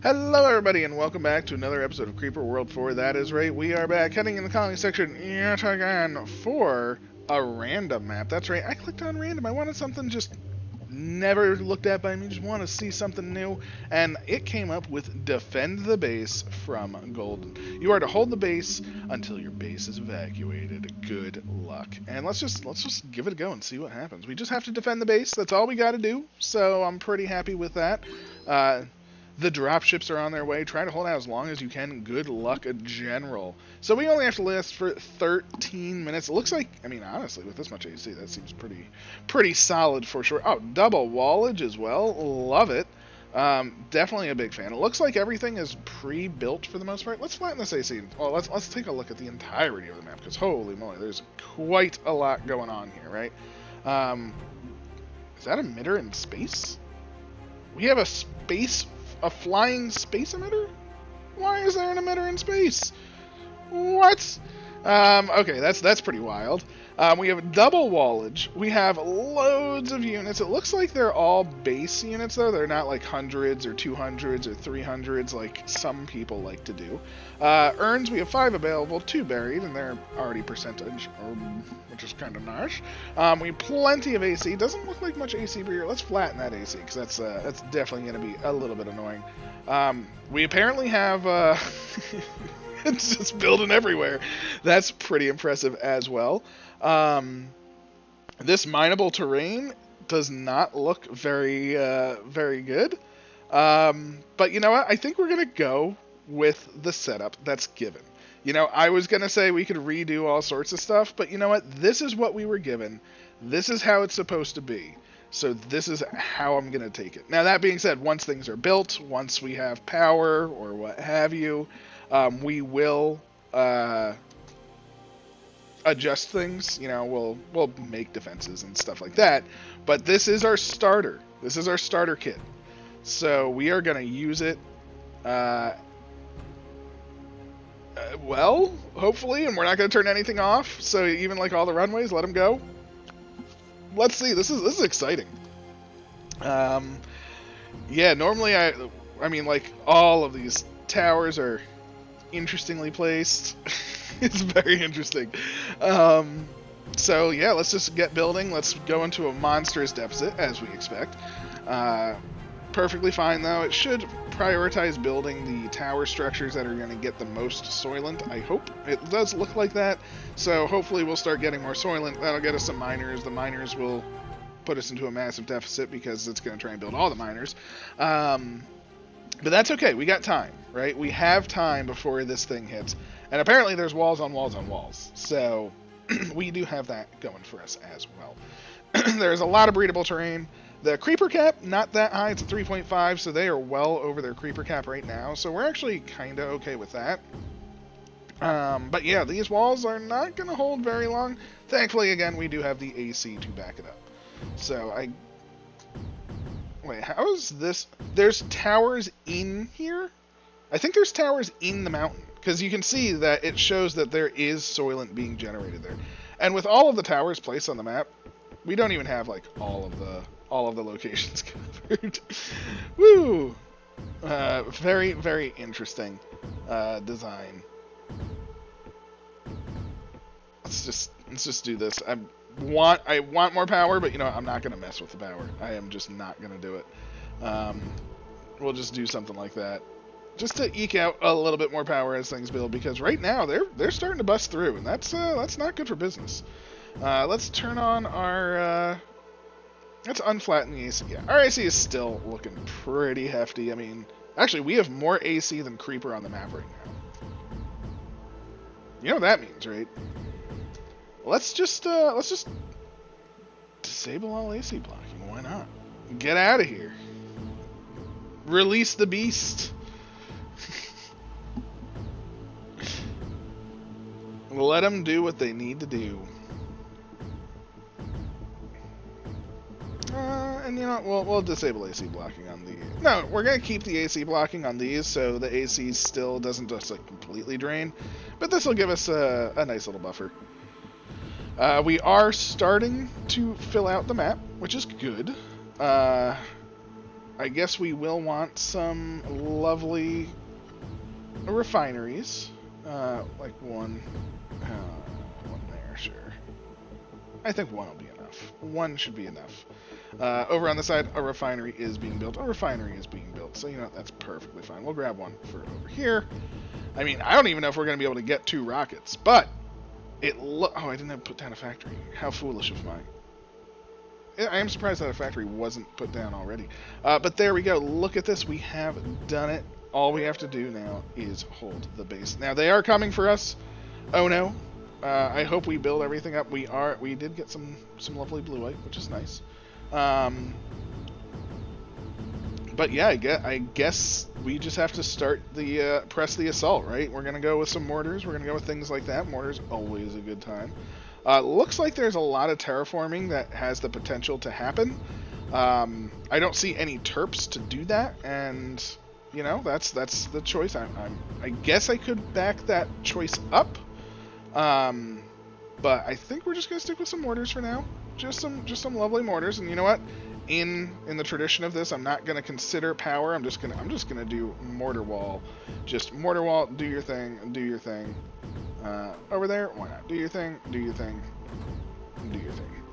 Hello, everybody, and welcome back to another episode of Creeper World 4. That is right, we are back, heading in the colony section yet again for a random map. That's right, I clicked on random. I wanted something just never looked at by me, just want to see something new, and it came up with Defend the Base from Golden. You are to hold the base until your base is evacuated. Good luck. And let's just give it a go and see what happens. We just have to defend the base. That's all we got to do, so I'm pretty happy with that. The dropships are on their way. Try to hold out as long as you can. Good luck, General. So we only have to last for 13 minutes. It looks like, I mean, honestly, with this much AC, that seems pretty solid for sure. Oh, double wallage as well. Love it. Definitely a big fan. It looks like everything is pre-built for the most part. Let's flatten this AC. Well, let's take a look at the entirety of the map, because holy moly, there's quite a lot going on here, right? Is that emitter in space? We have a flying space emitter? Why is there an emitter in space? What? Okay, that's pretty wild. We have double wallage. We have loads of units. It looks like they're all base units, though. They're not like hundreds or 200s or 300s like some people like to do. Urns, we have 5 available, 2 buried, and they're already percentage, which is kind of nice. We have plenty of AC. Doesn't look like much AC per here. Let's flatten that AC, because that's definitely going to be a little bit annoying. We apparently have... it's just building everywhere. That's pretty impressive as well. This mineable terrain does not look very good. But you know what? I think we're going to go with the setup that's given. You know, I was going to say we could redo all sorts of stuff, but you know what? This is what we were given. This is how it's supposed to be. So this is how I'm going to take it. Now, that being said, once things are built, once we have power or what have you, we will adjust things. You know, we'll make defenses and stuff like that. But this is our starter. This is our starter kit. So we are going to use it, well, hopefully, and we're not going to turn anything off. So even like all the runways, let them go. Let's see. This is exciting. Yeah, normally I mean, like, all of these towers are interestingly placed. It's very interesting. So yeah, let's just get building. Let's go into a monstrous deficit, as we expect. Perfectly fine, though. It should prioritize building the tower structures that are going to get the most soylent, I hope. It does look like that, so hopefully we'll start getting more soylent. That'll get us some miners. The miners will put us into a massive deficit, because it's going to try and build all the miners. But that's okay. We got time, right? We have time before this thing hits. And apparently there's walls on walls on walls. So we do have that going for us as well. There's a lot of breedable terrain. The creeper cap, not that high. It's a 3.5, so they are well over their creeper cap right now. So we're actually kind of okay with that. But yeah, these walls are not going to hold very long. Thankfully, again, we do have the AC to back it up. So wait, how is this? There's towers in here? I think there's towers in the mountain, because you can see that it shows that there is soylent being generated there. And with all of the towers placed on the map, we don't even have like all of the locations covered. Woo! Very, very interesting design. Let's just do this. I want more power, but you know, I'm not gonna mess with the power. I am just not gonna do it. We'll just do something like that, just to eke out a little bit more power as things build, because right now they're starting to bust through, and that's not good for business. Let's turn on our let's unflatten the AC. Yeah, our AC is still looking pretty hefty. I mean, actually, we have more AC than Creeper on the map right now. You know what that means, right? Let's just disable all AC blocking. Why not? Get out of here. Release the beast. Let them do what they need to do. And you know, we'll disable AC blocking on the... No, we're going to keep the AC blocking on these, so the AC still doesn't just like completely drain. But this will give us a nice little buffer. We are starting to fill out the map, which is good. I guess we will want some lovely refineries. Like one there, sure. I think one will be enough. One should be enough. Over on the side, a refinery is being built. A refinery is being built, so you know that's perfectly fine. We'll grab one for over here. I mean, I don't even know if we're going to be able to get 2 rockets, but oh, I didn't have to put down a factory. How foolish of mine. I am surprised that a factory wasn't put down already. But there we go. Look at this. We have done it. All we have to do now is hold the base. Now, they are coming for us. Oh, no. I hope we build everything up. We did get some lovely blueite, which is nice. But yeah, I guess we just have to start the press the assault, right? We're gonna go with some mortars. We're gonna go with things like that. Mortars always a good time. Looks like there's a lot of terraforming that has the potential to happen. I don't see any terps to do that, and you know that's the choice. I guess I could back that choice up. But I think we're just gonna stick with some mortars for now. Just some lovely mortars, and you know what? In the tradition of this, I'm not gonna consider power. I'm just gonna do mortar wall. Just mortar wall. Do your thing. Do your thing. Over there, why not? Do your thing. Do your thing. Do your thing.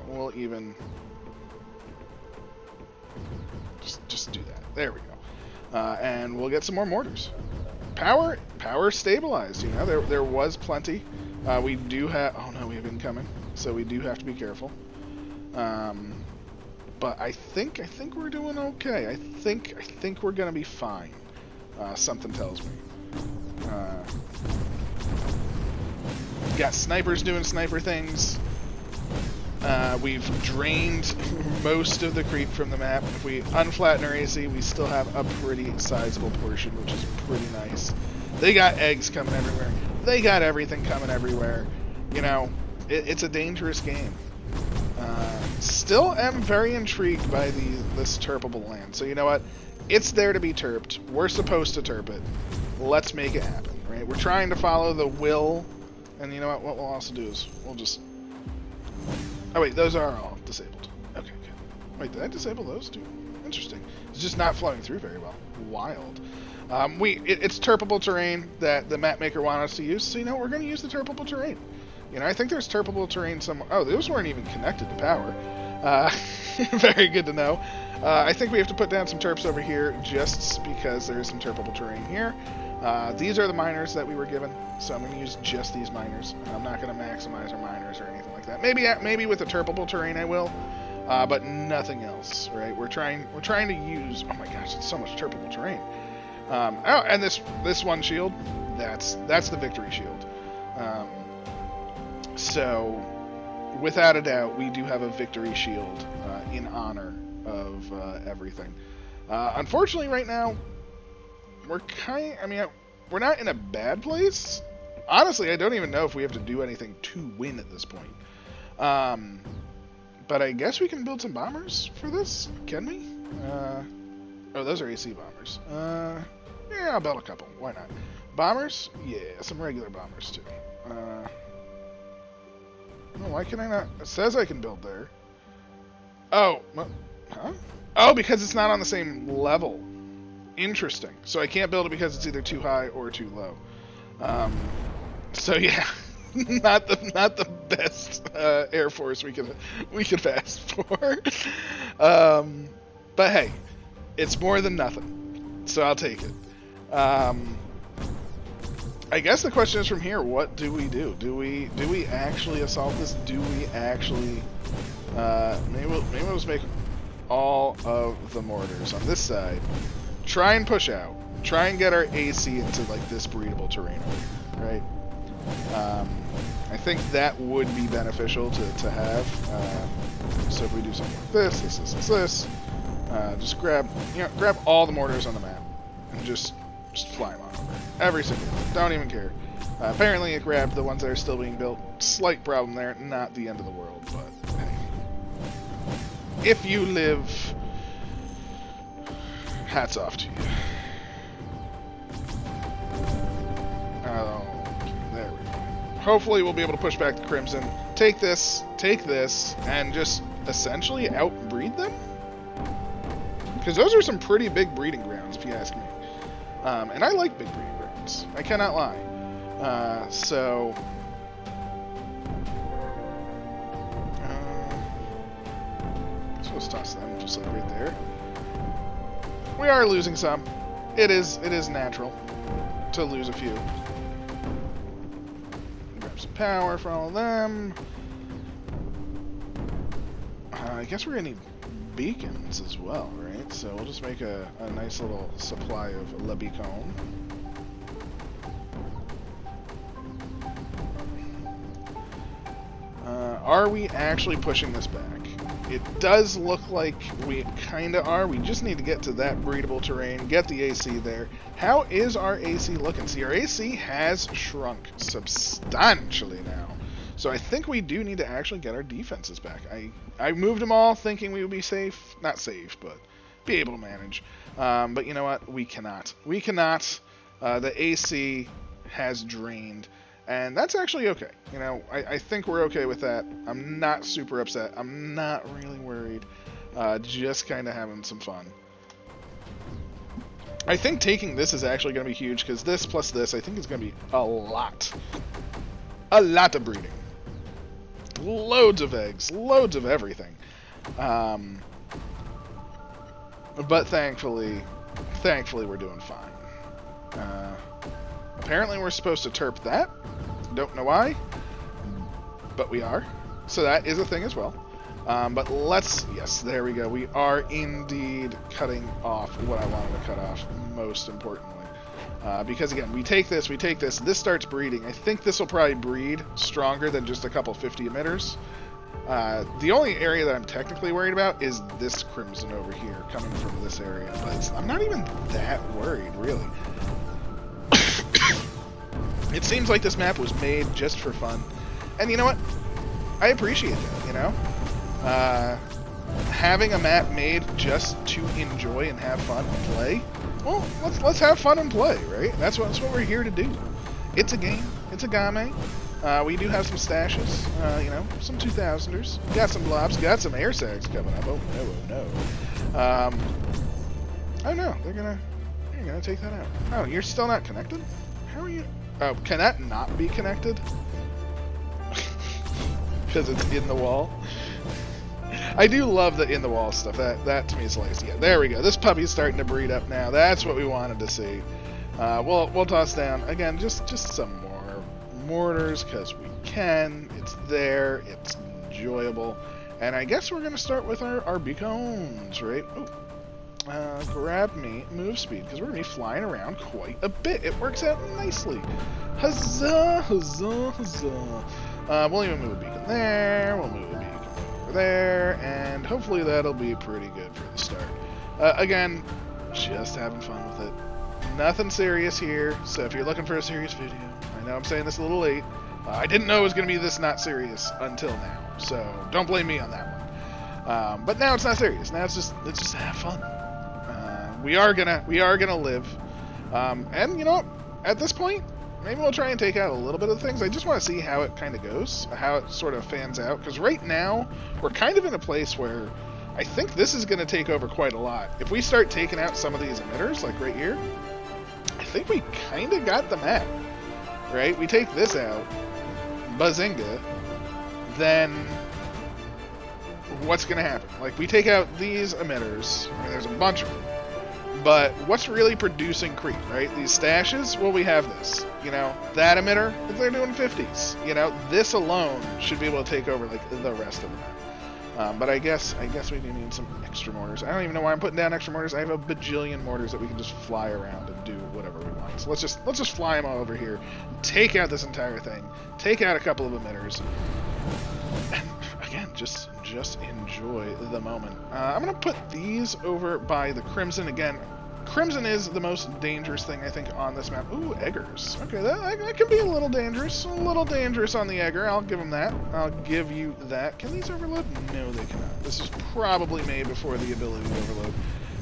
We'll even just do that. There we go. And we'll get some more mortars. Power stabilized. You know, there was plenty. We do have. Oh no, we have incoming. So we do have to be careful. But I think we're doing okay. I think we're gonna be fine. Something tells me. Got snipers doing sniper things. We've drained most of the creep from the map. If we unflatten our AC, we still have a pretty sizable portion, which is pretty nice. They got eggs coming everywhere. They got everything coming everywhere. You know, it's a dangerous game. Still am very intrigued by this terpable land. So you know what? It's there to be terped. We're supposed to terp it. Let's make it happen, right? We're trying to follow the will. And you know what? What we'll also do is we'll just... Oh wait, those are all disabled. Okay, good. Wait, did I disable those too? Interesting. It's just not flowing through very well. Wild. It's terpable terrain that the map maker wanted us to use. So you know, we're going to use the terpable terrain. You know, I think there's terpable terrain somewhere. Oh, those weren't even connected to power. Very good to know. I think we have to put down some terps over here just because there is some terpable terrain here. These are the miners that we were given, so I'm going to use just these miners. I'm not going to maximize our miners or anything like that. Maybe with the terpable terrain I will, but nothing else. Right? We're trying to use. Oh my gosh, it's so much terpable terrain. Oh, and this one shield, that's the victory shield. So, without a doubt, we do have a victory shield in honor of everything. Unfortunately, right now, we're we're not in a bad place. Honestly, I don't even know if we have to do anything to win at this point. But I guess we can build some bombers for this. Can we? Oh, those are AC bombers. Yeah, I'll build a couple. Why not? Bombers? Yeah, some regular bombers too. Oh, why can I not? It says I can build there. Oh, huh? Oh, because it's not on the same level. Interesting. So I can't build it because it's either too high or too low. So yeah, not the best Air Force we could have asked for. But hey, it's more than nothing, so I'll take it. I guess the question is from here: what do we do? Do we actually assault this? Do we actually? Maybe we'll just make all of the mortars on this side. Try and push out. Try and get our AC into like this breedable terrain, right? I think that would be beneficial to have. So if we do something like this, just grab all the mortars on the map and just fly them on over. Every single one. Don't even care. Apparently it grabbed the ones that are still being built. Slight problem there. Not the end of the world, but hey. If you live, hats off to you. Oh, there we go. Hopefully we'll be able to push back the Crimson. Take this, and just essentially outbreed them? Because those are some pretty big breeding grounds, if you ask me. And I like big breeding grounds. I cannot lie. So let's toss them just like right there. We are losing some. It is natural to lose a few. Grab some power for all of them. I guess we're gonna need beacons as well, right? So we'll just make a nice little supply of Le Beacon. Are we actually pushing this back? It does look like we kind of are. We just need to get to that breedable terrain, get the AC there. How is our AC looking? See, our AC has shrunk substantially now. So I think we do need to actually get our defenses back. I moved them all thinking we would be safe. Not safe, but be able to manage. But you know what? We cannot. We cannot. The AC has drained. And that's actually okay. You know, I think we're okay with that. I'm not super upset. I'm not really worried. Just kind of having some fun. I think taking this is actually going to be huge, because this plus this, I think is going to be a lot. A lot of breeding. Loads of eggs. Loads of everything. But thankfully we're doing fine. Apparently we're supposed to terp that. Don't know why, but we are. So that is a thing as well. But let's, yes, there we go. We are indeed cutting off what I wanted to cut off, most importantly. Because again, we take this, this starts breeding. I think this will probably breed stronger than just a couple 50 emitters. The only area that I'm technically worried about is this crimson over here coming from this area. But I'm not even that worried, really. It seems like this map was made just for fun. And you know what? I appreciate that, you know? Having a map made just to enjoy and have fun and play, well, let's have fun and play, right? That's what we're here to do. It's a game. It's a game. We do have some stashes, you know, some 2000ers. Got some blobs. Got some air sags coming up. Oh no, oh no. Oh no, they're gonna take that out. Oh, you're still not connected? How are you? Oh, can that not be connected? Because it's in the wall. I do love the in the wall stuff. That to me is like, yeah, there we go. This puppy's starting to breed up now. That's what we wanted to see. We'll toss down again just some more mortars because we can. It's there. It's enjoyable. And I guess we're gonna start with our beacons, right? Ooh. Grab me move speed, because we're going to be flying around quite a bit. It works out nicely. Huzzah, huzzah, huzzah. We'll even move a beacon there. We'll move a beacon over there. And hopefully that'll be pretty good for the start. Again, just having fun with it. Nothing serious here. So if you're looking for a serious video, I know I'm saying this a little late. I didn't know it was going to be this not serious until now. So don't blame me on that one. But now it's not serious. Now it's just have fun. We are gonna live, and you know what? At this point, maybe we'll try and take out a little bit of things. I just want to see how it kind of goes, how it sort of fans out. Because right now we're kind of in a place where I think this is gonna take over quite a lot. If we start taking out some of these emitters, like right here, I think we kind of got the map. Right? We take this out, bazinga, then what's gonna happen? Like we take out these emitters. I mean, there's a bunch of them. But what's really producing creep, right? These stashes, well, we have this. You know, that emitter, they're doing 50s. You know, this alone should be able to take over, like, the rest of them. But I guess we do need some extra mortars. I don't even know why I'm putting down extra mortars. I have a bajillion mortars that we can just fly around and do whatever we want. So let's just fly them all over here. Take out this entire thing. Take out a couple of emitters. And again, just enjoy the moment. I'm going to put these over by the Crimson again. Crimson is the most dangerous thing, I think, on this map. Ooh, eggers. Okay, that can be a little dangerous. A little dangerous on the egger. I'll give them that. I'll give you that. Can these overload? No, they cannot. This is probably made before the ability to overload.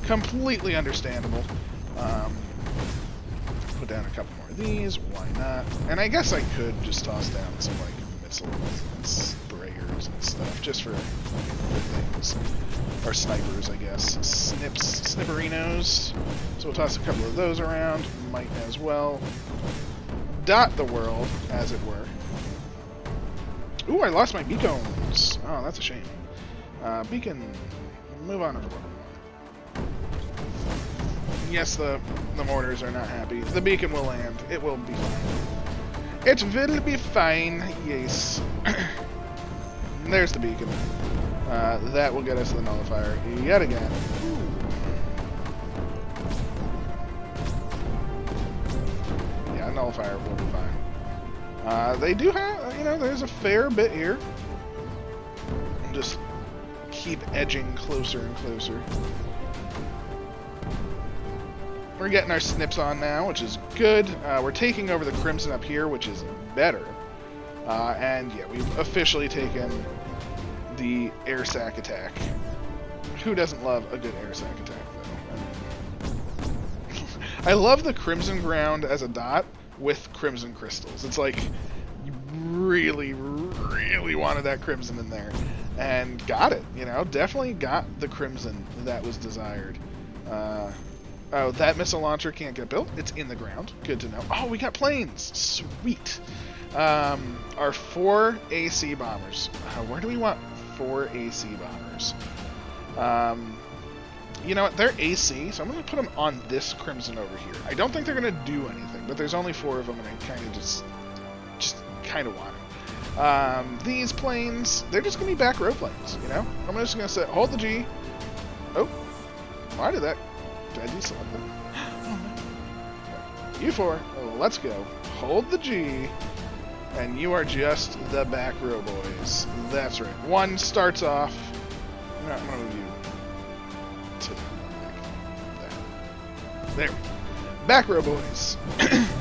Completely understandable. Put down a couple more of these. Why not? And I guess I could just toss down some, like, missiles and sprayers mortars and stuff, just for things. Or snipers, I guess. Snipperinos. So we'll toss a couple of those around. Might as well dot the world, as it were. Ooh, I lost my beacons. Oh, that's a shame. Beacon, move on over a little more. Yes, the mortars are not happy. The beacon will land. It will be fine. It will be fine, yes. There's the beacon. That will get us the nullifier yet again. Yeah, nullifier will be fine. They do have, you know, there's a fair bit here. Just keep edging closer and closer. We're getting our snips on now, which is good. We're taking over the Crimson up here, which is better. And yeah, we've officially taken the air sack attack. Who doesn't love a good air sack attack, though? I mean, I love the Crimson Ground as a dot with Crimson Crystals. It's like, you really, really wanted that Crimson in there. And got it, you know? Definitely got the Crimson that was desired. Oh, that missile launcher can't get built. It's in the ground. Good to know. Oh, we got planes. Sweet. Our 4 AC bombers. Where do we want 4 AC bombers? You know what? They're AC, so I'm going to put them on this Crimson over here. I don't think they're going to do anything, but there's only 4 of them, and I kind of just kind of want them. These planes, they're just going to be back row planes, you know? I'm just going to say, hold the G. Oh, why did I deselect them? Oh, no. You 4, let's go. Hold the G. And you are just the back row boys. That's right. 1 starts off. I'm going to move you to that. There we go. Back row boys.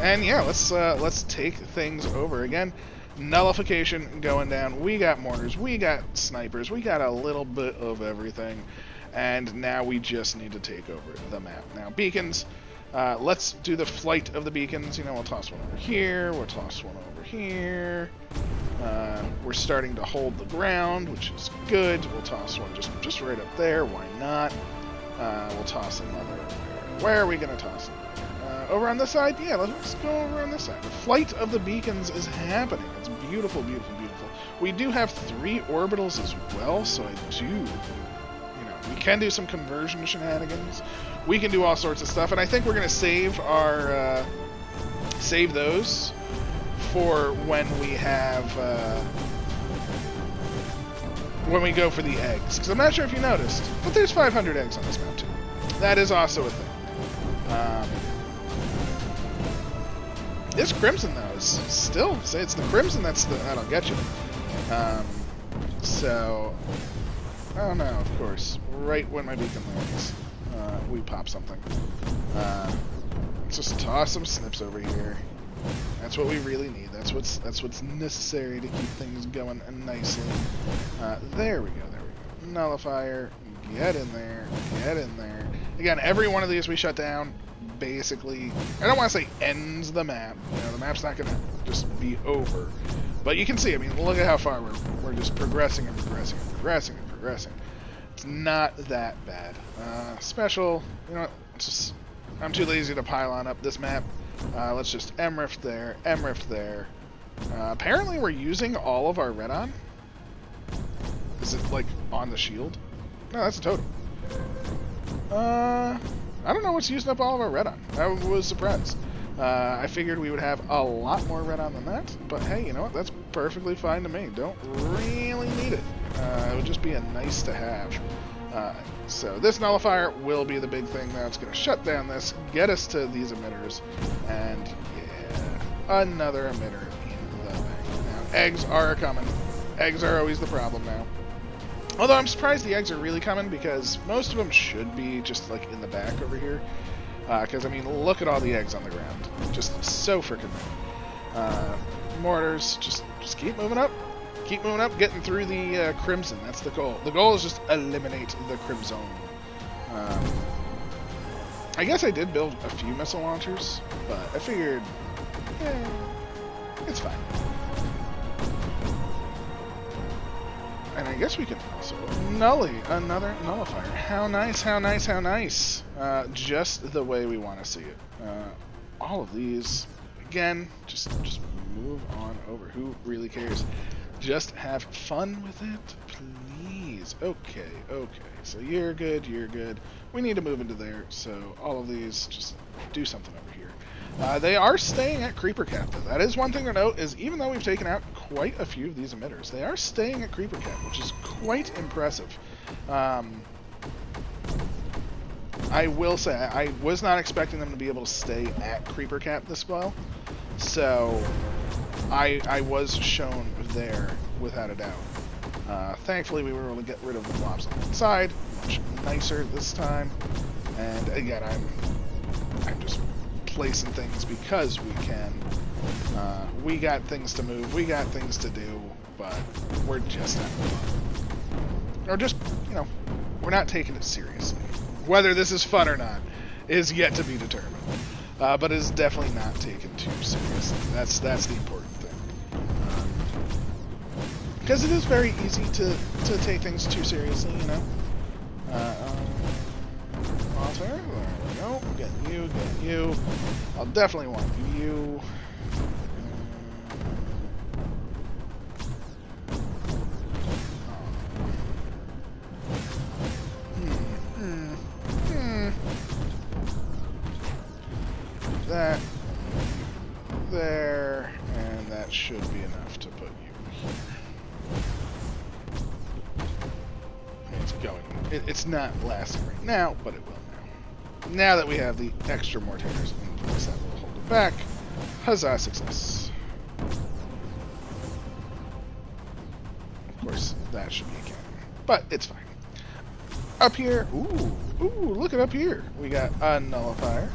And yeah, let's take things over again. Nullification going down. We got mortars. We got snipers. We got a little bit of everything. And now we just need to take over the map. Now, beacons. Let's do the flight of the beacons. You know, we'll toss one over here. We'll toss one over here. We're starting to hold the ground, which is good. We'll toss one just right up there. Why not? We'll toss another. Where are we going to toss it? Over on this side? Yeah, let's go over on this side. The flight of the beacons is happening. It's beautiful, beautiful, beautiful. We do have 3 orbitals as well, so I do... We can do some conversion shenanigans. We can do all sorts of stuff, and I think we're going to save our save those for when we have when we go for the eggs. Because I'm not sure if you noticed, but there's 500 eggs on this map too. That is also a thing. This Crimson though is still, it's the Crimson that'll get you. So. Oh no, of course. Right when my beacon lands, we pop something. Let's just toss some snips over here. That's what we really need. That's what's necessary to keep things going nicely. There we go, there we go. Nullifier, get in there, get in there. Again, every one of these we shut down, basically, I don't want to say ends the map. You know, the map's not going to just be over. But you can see, I mean, look at how far we're just progressing and progressing and progressing and progressing. It's not that bad. Special, you know what, I'm too lazy to pylon up this map. Let's just MRIF there, MRIF there. Apparently we're using all of our red on. Is it, like, on the shield? No, that's a totem. I don't know what's using up all of our red on. I was surprised. I figured we would have a lot more red on than that, but hey, you know what? That's perfectly fine to me. Don't really need it. It would just be a nice to have. So this nullifier will be the big thing now. It's going to shut down this, get us to these emitters, and yeah, another emitter in the bank. Now, eggs are coming. Eggs are always the problem now. Although I'm surprised the eggs are really coming, because most of them should be just like in the back over here. Because, I mean, look at all the eggs on the ground. Just so freaking many. Mortars, just keep moving up. Keep moving up, getting through the Crimson. That's the goal. The goal is just eliminate the Crimson. I guess I did build a few missile launchers, but I figured, it's fine. and I guess we can also nully another nullifier. How nice, how nice, how nice. Just the way we want to see it. All of these, again, just move on over. Who really cares? Just have fun with it, please. Okay, okay. So you're good, you're good. We need to move into there, so all of these, just do something over here. They are staying at creeper cap, though. That is one thing to note, is even though we've taken out quite a few of these emitters, they are staying at creeper cap, which is quite impressive. I will say, I was not expecting them to be able to stay at creeper cap this well, so I was shown there without a doubt. Thankfully, we were able to get rid of the blobs on one side, much nicer this time, and again, I'm just placing things because we can. We got things to move, we got things to do, but we're just not, or just, you know, we're not taking it seriously. Whether this is fun or not is yet to be determined, but it is definitely not taken too seriously. That's the important thing, because it is very easy to take things too seriously, you know. There we go. Get you. I'll definitely want you. That there, and that should be enough to put you here. It's going. It's not lasting right now, but it will now. Now that we have the extra mortars in place, that will hold it back. Huzzah, success. Of course, that should be a cannon, but it's fine. Up here, ooh, look at up here. We got a nullifier,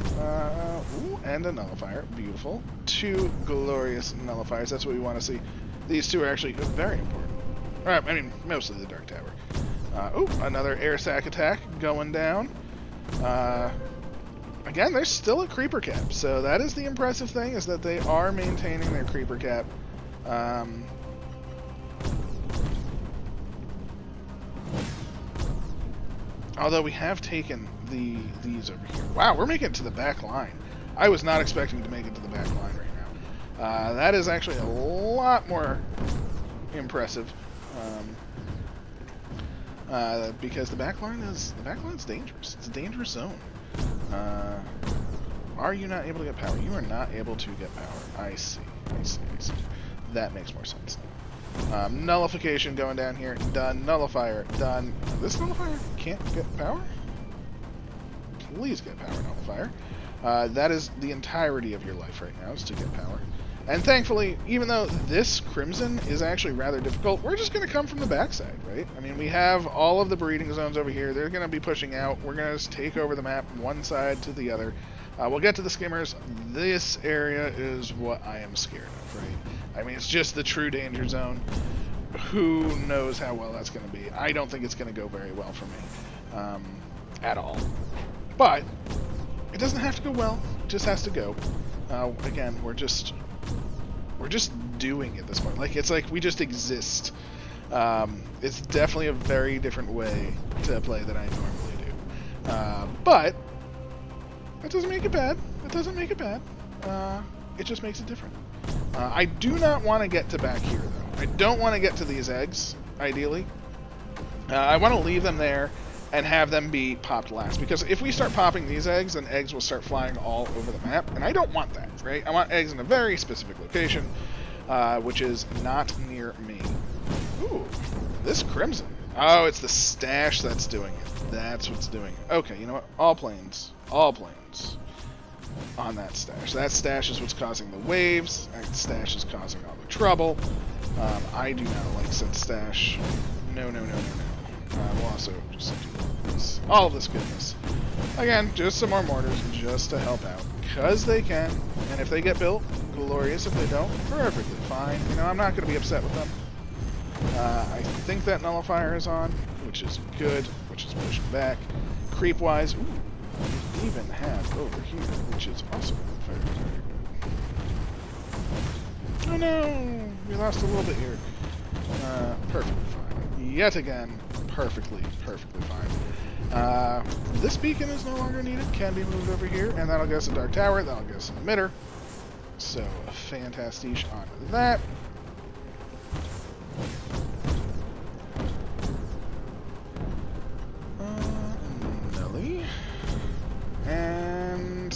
and a nullifier. Beautiful. Two glorious nullifiers. That's what we want to see. These two are actually very important. Alright, I mean, mostly the Dark Tower. Another air sac attack going down. Again, there's still a creeper cap, so that is the impressive thing, is that they are maintaining their creeper cap. Although we have taken these over here. Wow, we're making it to the back line. I was not expecting to make it to the back line right now. That is actually a lot more impressive. Because the back line's dangerous. It's a dangerous zone. Are you not able to get power? You are not able to get power. I see. That makes more sense now. Nullification going down here. Done. Nullifier. Done. This nullifier can't get power? Please get power, nullifier. That is the entirety of your life right now, is to get power. And thankfully, even though this Crimson is actually rather difficult, we're just going to come from the backside, right? I mean, we have all of the breeding zones over here. They're going to be pushing out. We're going to just take over the map one side to the other. We'll get to the skimmers. This area is what I am scared of, right? I mean, it's just the true danger zone. Who knows how well that's going to be? I don't think it's going to go very well for me at all. But it doesn't have to go well. It just has to go. Again, we're just doing at this point. It's like we just exist. It's definitely a very different way to play than I normally do. But that doesn't make it bad. It just makes it different. I do not want to get to back here, though. I don't want to get to these eggs, ideally. I want to leave them there and have them be popped last. Because if we start popping these eggs, then eggs will start flying all over the map. And I don't want that, right? I want eggs in a very specific location, which is not near me. Ooh, this Crimson. Oh, it's the stash that's doing it. That's what's doing it. Okay, you know what? All planes on that stash. That stash is what's causing the waves. That stash is causing all the trouble. I do not like said stash. No. We'll also just do this. All of this goodness. Again, just some more mortars just to help out. Because they can. And if they get built, glorious. If they don't, perfectly fine. You know, I'm not going to be upset with them. I think that nullifier is on, which is good, which is pushing back. Creep-wise, ooh, we even have over here, which is also very, very good. Oh no! We lost a little bit here. Perfectly fine. yet again perfectly fine. This beacon is no longer needed, can be moved over here, and that'll get us a dark tower, that'll get us an emitter. So, fantastic on that. Nelly. And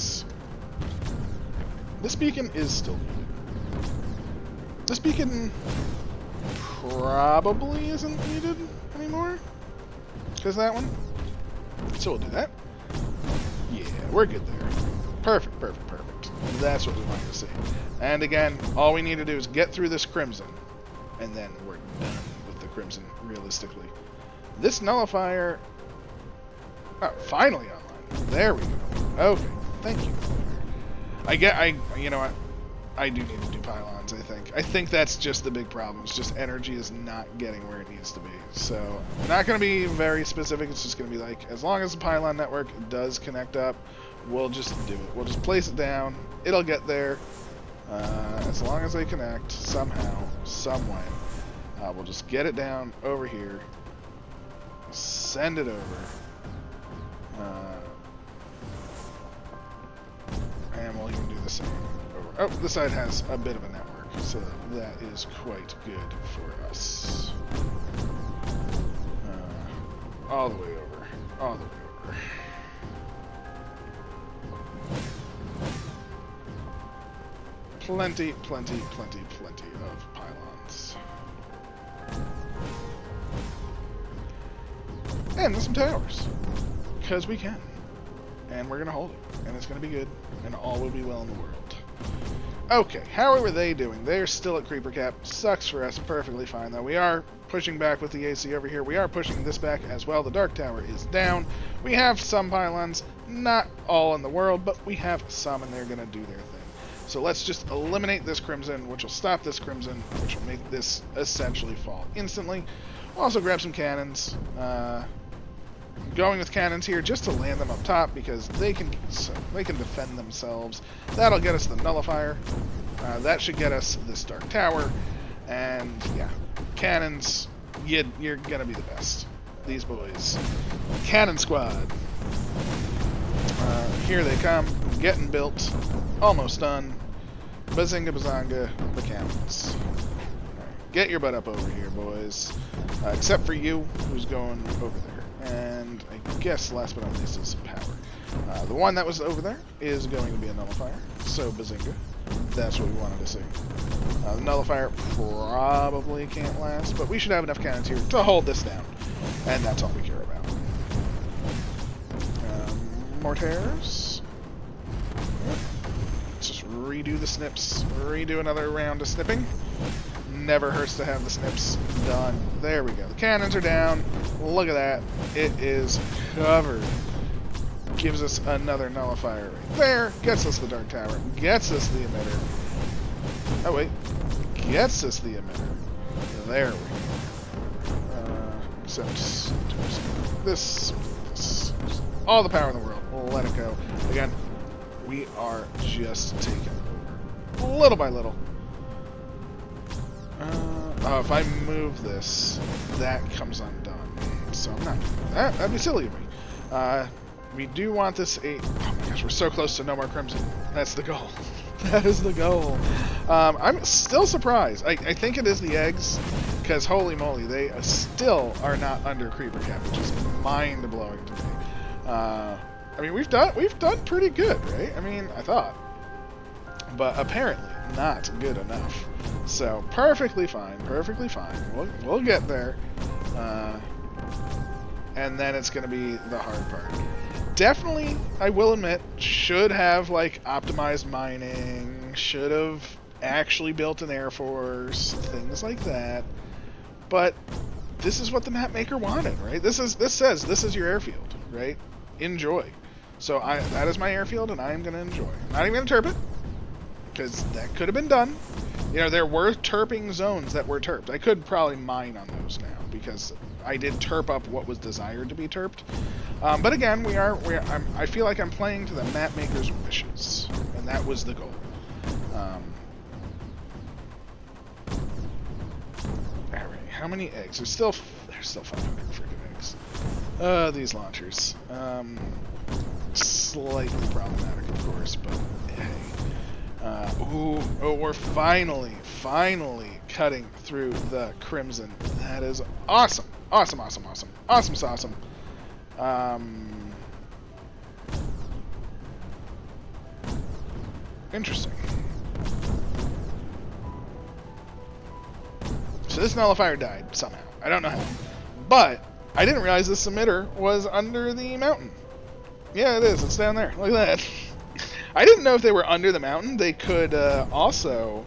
this beacon is still needed. This beacon probably isn't needed anymore. Because that one. So we'll do that. Yeah, we're good there. Perfect. That's what we wanted to see. And again, all we need to do is get through this crimson. And then we're done with the crimson, realistically. This nullifier... Oh, finally online. There we go. Okay, thank you. You know what? I do need to do pylons, I think. I think that's just the big problem. It's just energy is not getting where it needs to be. So, not going to be very specific. It's just going to be like, as long as the pylon network does connect up, we'll just do it. We'll just place it down. It'll get there. As long as they connect, somehow, some way. We'll just get it down over here. Send it over. And we'll even do the same over. Oh, this side has a bit of a network, so that is quite good for us. All the way over. All the way over. Plenty of pylons. And there's some towers. Because we can. And we're going to hold it. And it's going to be good. And all will be well in the world. Okay, how are they doing? They're still at creeper cap. Sucks for us. Perfectly fine, though. We are pushing back with the AC over here. We are pushing this back as well. The dark tower is down. We have some pylons. Not all in the world, but we have some, and they're going to do their thing. So let's just eliminate this crimson, which will stop this crimson, which will make this essentially fall instantly. We'll also grab some cannons. Going with cannons here just to land them up top because they can defend themselves. That'll get us the nullifier. That should get us this dark tower. And yeah, cannons, you're gonna be the best. These boys. Cannon squad. Here they come, getting built, almost done. Bazinga bazanga, the cannons. Get your butt up over here, boys. Except for you, who's going over there. And I guess last but not least is power. The one that was over there is going to be a nullifier. So bazinga. That's what we wanted to see. The nullifier probably can't last, but we should have enough cannons here to hold this down. And that's all we care about. Mortars. Let's just redo the snips. Redo another round of snipping. Never hurts to have the snips done. There we go. The cannons are down. Look at that. It is covered. Gives us another nullifier right there. Gets us the dark tower. Gets us the emitter. Oh, wait. Gets us the emitter. There we go. Except this. All the power in the world. Let it go. Again, we are just taking over. Little by little. If I move this, that comes undone. So I'm not doing that. That'd be silly of me. We do want this 8. Oh my gosh, we're so close to no more crimson. That's the goal. That is the goal. I'm still surprised. I think it is the eggs, because holy moly, they still are not under creeper cap, which is mind-blowing to me. I mean, we've done pretty good, right? I mean, I thought. But apparently not good enough. So perfectly fine. We'll get there. And then it's going to be the hard part. Definitely, I will admit, should have like optimized mining, should have actually built an Air Force, things like that. But this is what the map maker wanted, right? This says this is your airfield, right? Enjoy. So that is my airfield, and I am going to enjoy. I'm not even going to terp it, because that could have been done. You know, there were terping zones that were terped. I could probably mine on those now, because I did terp up what was desired to be terped. But again, I feel like I'm playing to the map maker's wishes, and that was the goal. Alright, how many eggs? There's there's still 500 freaking eggs. These launchers. Slightly problematic, of course, but hey. Oh, we're finally cutting through the crimson. That is awesome. Awesome. Interesting. So this nullifier died somehow. I don't know how. But I didn't realize this emitter was under the mountain. Yeah, it is. It's down there. Look at that. I didn't know if they were under the mountain. They could also...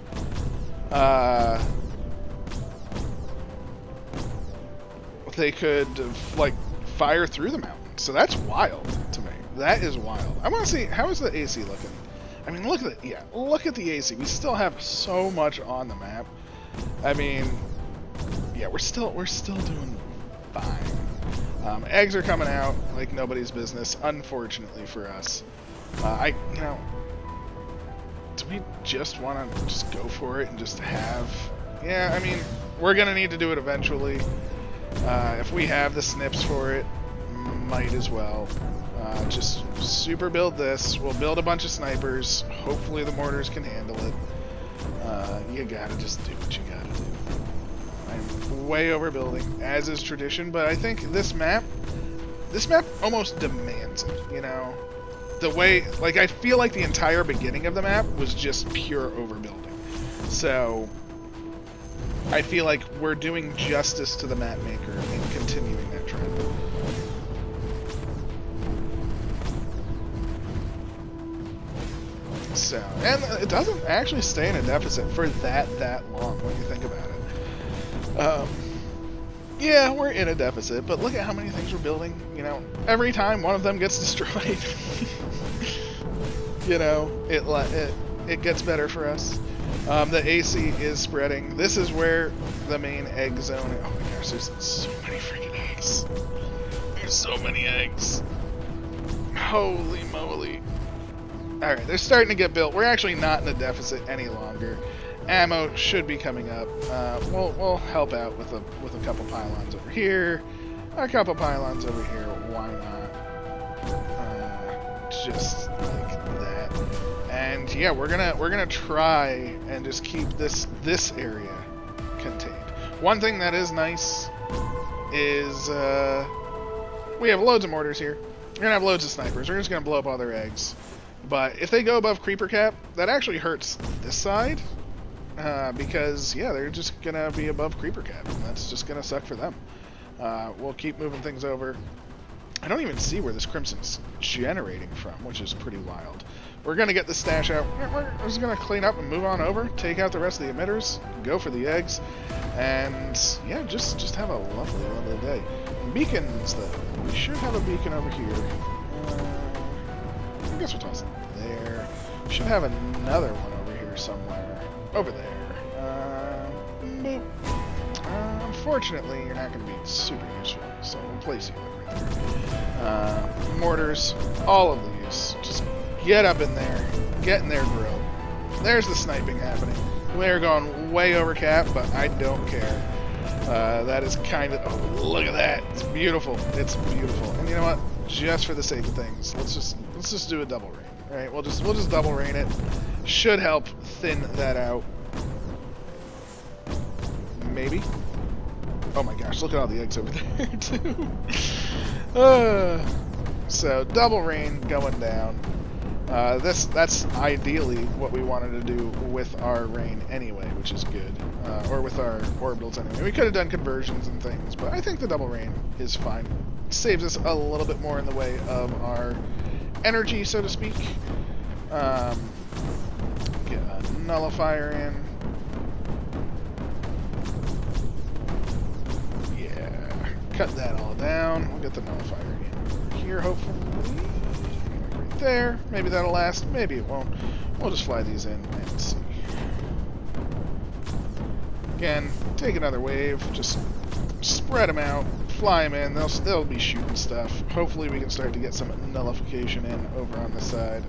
they could, like, fire through the mountain. So that's wild to me. That is wild. I want to see, how is the AC looking? I mean, look at it. Yeah, look at the AC. We still have so much on the map. I mean, yeah, we're still doing fine. Eggs are coming out like nobody's business, unfortunately for us. You know, do we just want to just go for it and just have... Yeah, I mean, we're going to need to do it eventually. If we have the snips for it, might as well. Just super build this. We'll build a bunch of snipers. Hopefully the mortars can handle it. You gotta just do what you gotta do. I'm way overbuilding, as is tradition, but I think this map almost demands it, you know? The way, like, I feel like the entire beginning of the map was just pure overbuilding. So, I feel like we're doing justice to the map maker in continuing that trend. So, and it doesn't actually stay in a deficit for that long when you think about it. Yeah, we're in a deficit, but look at how many things we're building. You know, every time one of them gets destroyed, you know, it gets better for us. The AC is spreading. This is where the main egg zone is. Oh my gosh, there's so many freaking eggs. There's so many eggs. Holy moly. Alright, they're starting to get built. We're actually not in a deficit any longer. Ammo should be coming up. We'll help out with a couple pylons over here. A couple pylons over here. Why not? Just like that. And yeah, we're gonna try and just keep this area contained. One thing that is nice is we have loads of mortars here. We're gonna have loads of snipers. We're just gonna blow up all their eggs. But if they go above creeper cap, that actually hurts this side. Because, yeah, they're just going to be above creeper cap. And that's just going to suck for them. We'll keep moving things over. I don't even see where this crimson's generating from, which is pretty wild. We're going to get the stash out. We're just going to clean up and move on over. Take out the rest of the emitters. Go for the eggs. And, yeah, just have a lovely, lovely day. Beacons, though. We should have a beacon over here. I guess we'll toss it there. We should have another one over here somewhere. Over there. Unfortunately, you're not going to be super useful, so we'll place you right there. Mortars, all of these. Just get up in there. Get in their grill. There's the sniping happening. They're going way over cap, but I don't care. That is kind of... Oh, look at that. It's beautiful. It's beautiful. And you know what? Just for the sake of things, let's just do a double rain. All right, we'll just double rain it. Should help thin that out. Maybe. Oh my gosh, look at all the eggs over there too. So double rain going down. That's ideally what we wanted to do with our rain anyway, which is good. Or with our orbitals anyway. We could have done conversions and things, but I think the double rain is fine. Saves us a little bit more in the way of our energy, so to speak. Get a nullifier in. Yeah, cut that all down. We'll get the nullifier in here, hopefully. Right there. Maybe that'll last. Maybe it won't. We'll just fly these in and see. Again, take another wave. Just spread them out. Fly them in. They'll be shooting stuff. Hopefully we can start to get some nullification in over on this side.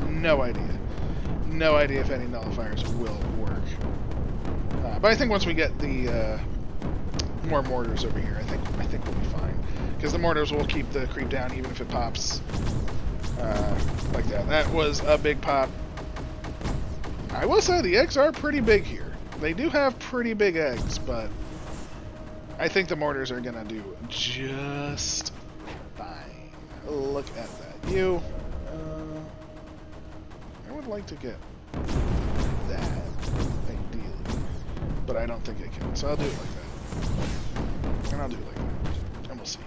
No idea. No idea if any nullifiers will work. But I think once we get the more mortars over here. I think we'll be fine. Because the mortars will keep the creep down even if it pops like that. That was a big pop. I will say the eggs are pretty big here. They do have pretty big eggs, but I think the mortars are going to do just fine. Look at that. I would like to get that, ideally. But I don't think I can. So I'll do it like that. And I'll do it like that. And we'll see.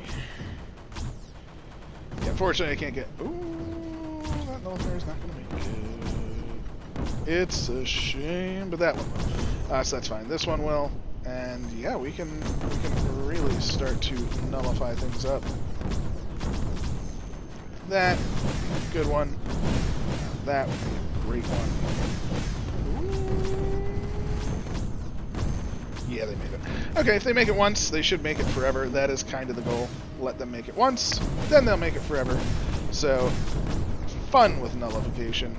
Yeah, unfortunately I can't get... Ooh, that nullifier is not going to make it. It's a shame, but that one will. So that's fine. This one will. And yeah, we can really start to nullify things up. That, good one. That would be a great one. Yeah, they made it. Okay, if they make it once, they should make it forever. That is kind of the goal. Let them make it once, then they'll make it forever. So, fun with nullification.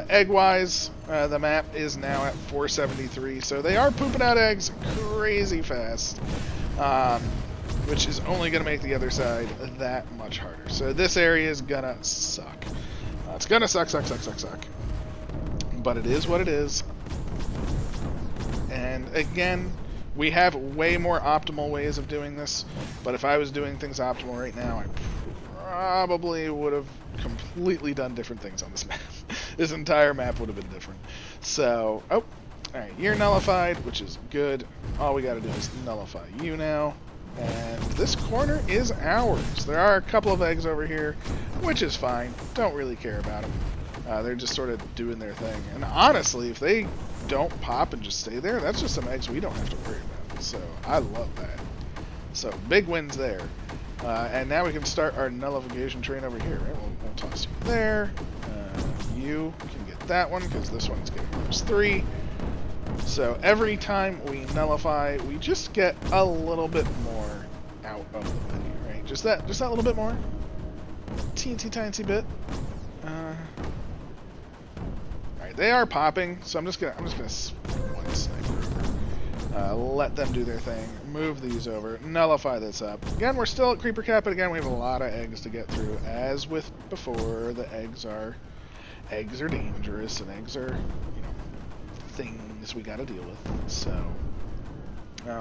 Egg-wise, the map is now at 473, so they are pooping out eggs crazy fast, which is only going to make the other side that much harder. So this area is going to suck. It's going to suck. But it is what it is. And again, we have way more optimal ways of doing this, but if I was doing things optimal right now, I probably would have completely done different things on this map. This entire map would have been different. So, oh, alright, you're nullified, which is good. All we gotta do is nullify you now. And this corner is ours. There are a couple of eggs over here, which is fine. Don't really care about them. They're just sort of doing their thing. And honestly, if they don't pop and just stay there, that's just some eggs we don't have to worry about. So, I love that. So, big wins there. And now we can start our nullification train over here, right? We'll toss you there. You can get that one, because this one's getting -3. So every time we nullify, we just get a little bit more out of the menu, right? Just that little bit more. Teensy tiny bit. Alright, they are popping, so I'm just gonna one sniper over. Let them do their thing. Move these over. Nullify this up. Again, we're still at creeper cap, but again, we have a lot of eggs to get through. As with before, the eggs are dangerous, and eggs are, things we gotta deal with. So,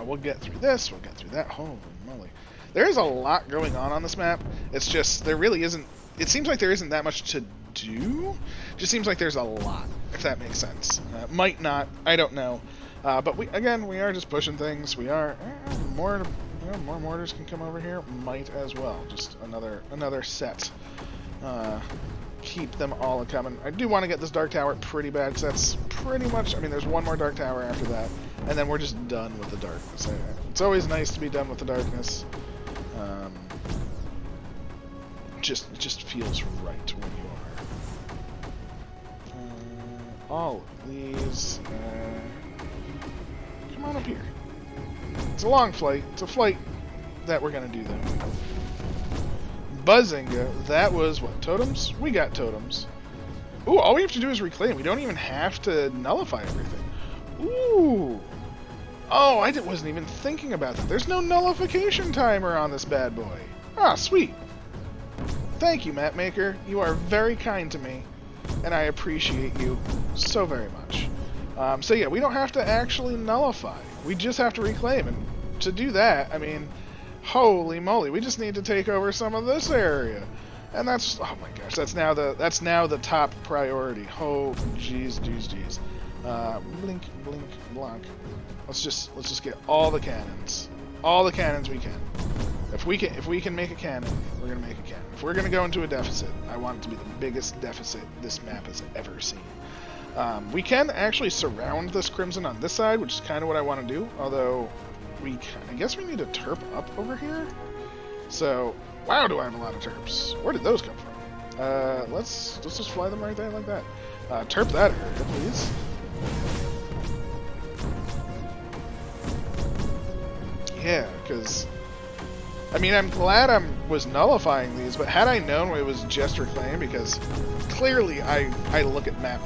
we'll get through this, we'll get through that. Holy moly. There is a lot going on this map. It's just, there really isn't, it seems like there isn't that much to do. Just seems like there's a lot, if that makes sense. Might not, I don't know. But we are just pushing things. We are, more mortars can come over here. Might as well. Just another set. Keep them all coming. I do want to get this dark tower pretty bad, because that's pretty much, there's one more dark tower after that, and then we're just done with the darkness. It's always nice to be done with the darkness. Just feels right when you are. All of these. Come on up here. It's a long flight. It's a flight that we're going to do, though. Buzzinga, that was what? Totems? We got totems. Ooh, all we have to do is reclaim. We don't even have to nullify everything. Ooh. Oh, I wasn't even thinking about that. There's no nullification timer on this bad boy. Ah, sweet. Thank you, Mapmaker. You are very kind to me, and I appreciate you so very much. So yeah, we don't have to actually nullify. We just have to reclaim, and to do that, holy moly, we just need to take over some of this area. And that's, oh my gosh, that's now the top priority. Oh, jeez. Blink, blank. Let's just get all the cannons. All the cannons we can. If we can make a cannon, we're gonna make a cannon. If we're gonna go into a deficit, I want it to be the biggest deficit this map has ever seen. We can actually surround this crimson on this side, which is kind of what I want to do, although I guess we need to terp up over here. So, wow, do I have a lot of terps. Where did those come from? Let's just fly them right there like that. Terp that area, please. Yeah, because, I'm glad I was nullifying these, but had I known it was just reclaim, because clearly I look at map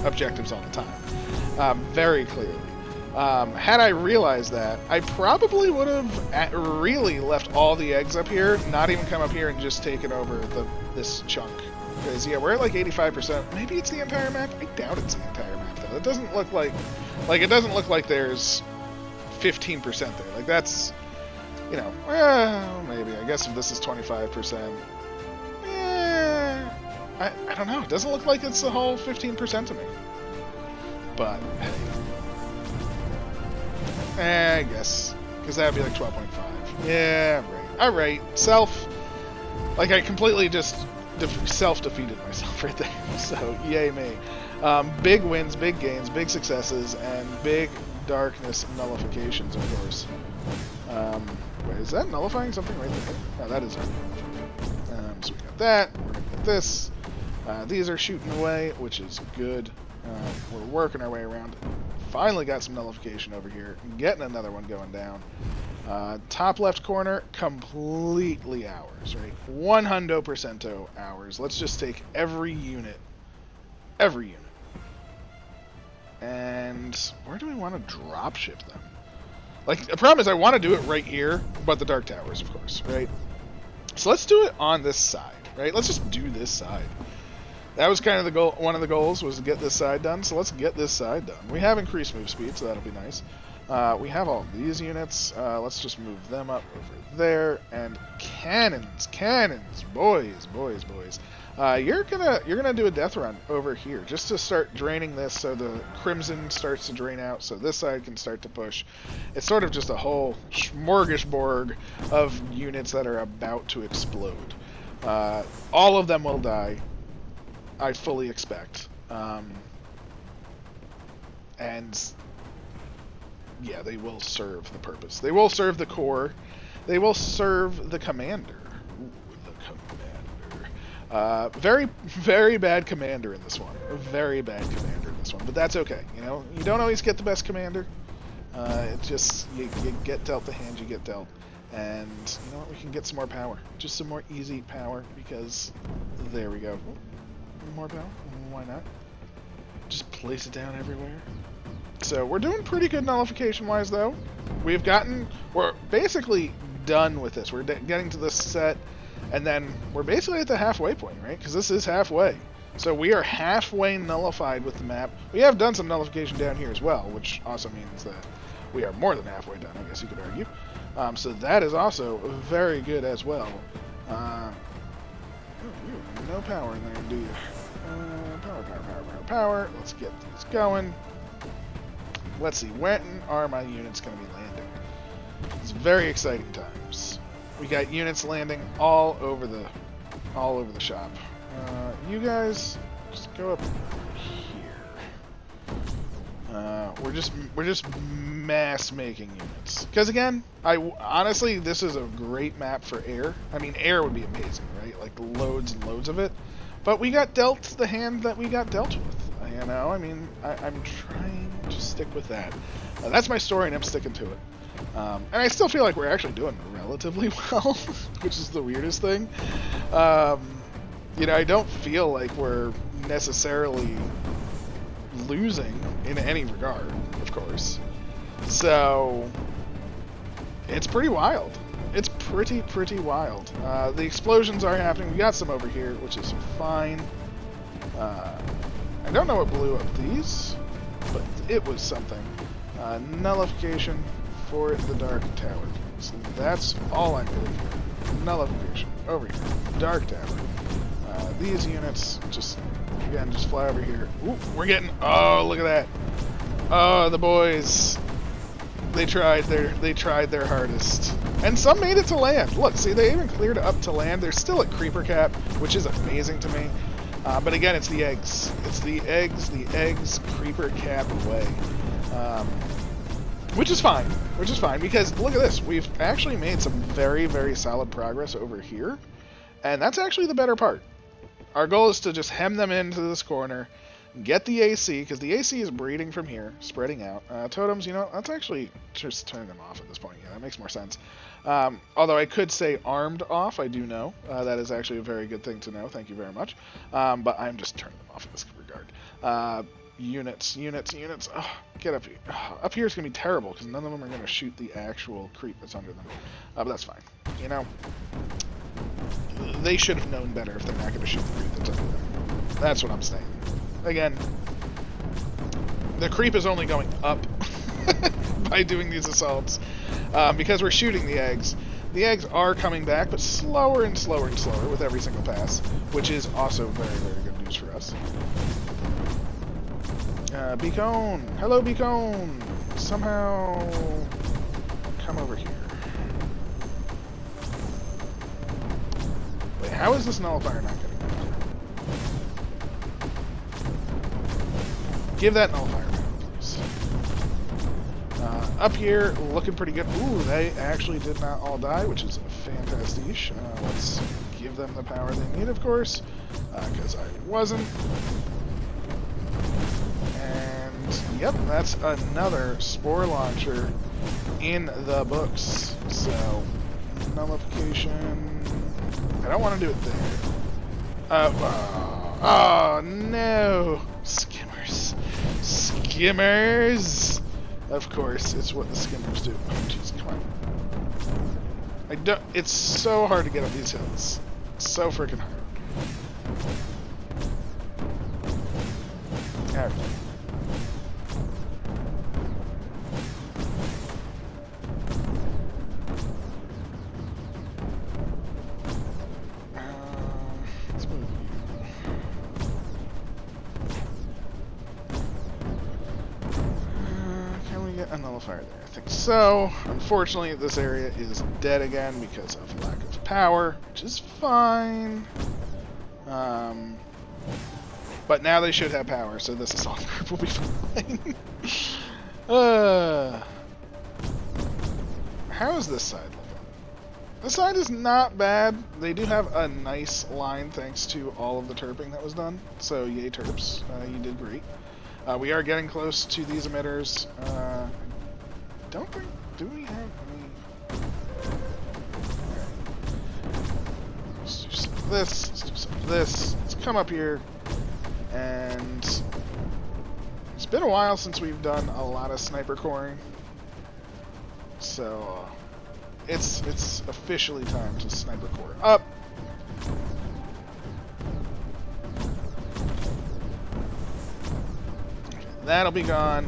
objectives all the time. Very clearly. Had I realized that, I probably would have really left all the eggs up here, not even come up here and just taken over this chunk. Because, yeah, we're at like 85%. Maybe it's the entire map? I doubt it's the entire map, though. It doesn't look like it doesn't look like there's 15% there. Like, that's, you know, well, maybe. I guess if this is 25%, I don't know. It doesn't look like it's the whole 15% to me. But, hey. I guess. Because that would be like 12.5. Yeah, right. Alright. Self. Like, I completely just self-defeated myself right there. So, yay me. Big wins, big gains, big successes, and big darkness nullifications, of course. Wait, is that nullifying something right there? No, that is nullifying. So we got that. We're going to get this. These are shooting away, which is good. We're working our way around. Finally got some nullification over here. Getting another one going down. Top left corner, completely ours, right? 100% ours. Let's just take every unit. Every unit. And where do we want to drop ship them? Like, the problem is I want to do it right here, but the Dark Towers, of course, right? So let's do it on this side, right? Let's just do this side. That was kind of the goal. One of the goals was to get this side done, so let's get this side done. We have increased move speed, so that'll be nice. We have all these units. Let's just move them up over there. And cannons, boys. You're gonna do a death run over here just to start draining this, so the crimson starts to drain out, so this side can start to push. It's sort of just a whole smorgasbord of units that are about to explode. All of them will die, I fully expect. And yeah, they will serve the purpose. They will serve the core. They will serve the commander. Ooh, the commander. Very, very bad commander in this one. A very bad commander in this one. But that's okay. You know, you don't always get the best commander. It's just, you get dealt the hand you get dealt. And, you know what, we can get some more power. Just some more easy power, because there we go. More power? Why not? Just place it down everywhere. So we're doing pretty good nullification-wise, though. We're basically done with this. We're getting to this set, and then we're basically at the halfway point, right? Because this is halfway. So we are halfway nullified with the map. We have done some nullification down here as well, which also means that we are more than halfway done, I guess you could argue. So that is also very good as well. No power in there, do you? Power. Let's get these going. Let's see, when are my units going to be landing? It's very exciting times. We got units landing all over the shop. You guys just go up here. We're just mass making units. Because again, honestly, this is a great map for air. I mean, air would be amazing, right? Like loads and loads of it. But we got dealt the hand that we got dealt with. You know, I mean, I'm trying to stick with that. That's my story, and I'm sticking to it. And I still feel like we're actually doing relatively well, which is the weirdest thing. You know, I don't feel like we're necessarily losing in any regard, of course. So, it's pretty wild. It's pretty wild. The explosions are happening. We got some over here, which is fine. I don't know what blew up these, but it was something. Nullification for the Dark Tower. So that's all I'm doing here. Nullification. Over here. Dark Tower. These units, just fly over here. Ooh, we're getting... Oh, look at that. Oh, the boys. They tried their hardest. And some made it to land. Look, see, they even cleared up to land. They're still at creeper cap, which is amazing to me. But again, it's the eggs. It's the eggs creeper cap away. Which is fine, because look at this. We've actually made some very, very solid progress over here. And that's actually the better part. Our goal is to just hem them into this corner, get the AC, because the AC is breeding from here, spreading out. Totems, you know, let's actually just turn them off at this point. Yeah, that makes more sense. Although I could say armed off, I do know. That is actually a very good thing to know. Thank you very much. But I'm just turning them off in this regard. Units. Oh, Get up here. Up here is going to be terrible because none of them are going to shoot the actual creep that's under them. But that's fine. You know, they should have known better if they're not going to shoot the creep that's under them. That's what I'm saying. Again, the creep is only going up by doing these assaults because we're shooting the eggs. The eggs are coming back, but slower and slower and slower with every single pass, which is also very, very good news for us. Beacon! Hello, Beacon! Somehow come over here. Wait, how is this nullifier not getting back? Give that nullifier back, please. Up here, looking pretty good. Ooh, they actually did not all die, which is fantastic. Let's give them the power they need, of course, because I wasn't. And, yep, that's another spore launcher in the books. So, nullification. I don't want to do it there. Oh, no! Skimmers. Skimmers! Of course, it's what the skimmers do. Oh, jeez, come on. It's so hard to get up these hills. So freaking hard. Alright. Let's move you. Can we get a nullifier there? I think so. Unfortunately, this area is dead again because of lack of power, which is fine. But now they should have power, so this assault group will be fine. How is this side looking? This side is not bad. They do have a nice line thanks to all of the terping that was done. So yay terps, you did great. We are getting close to these emitters. Don't think, do we have any? Let's do some of this, let's do some of this. Let's come up here. And it's been a while since we've done a lot of sniper coring, so it's officially time to sniper core up. Okay, that'll be gone,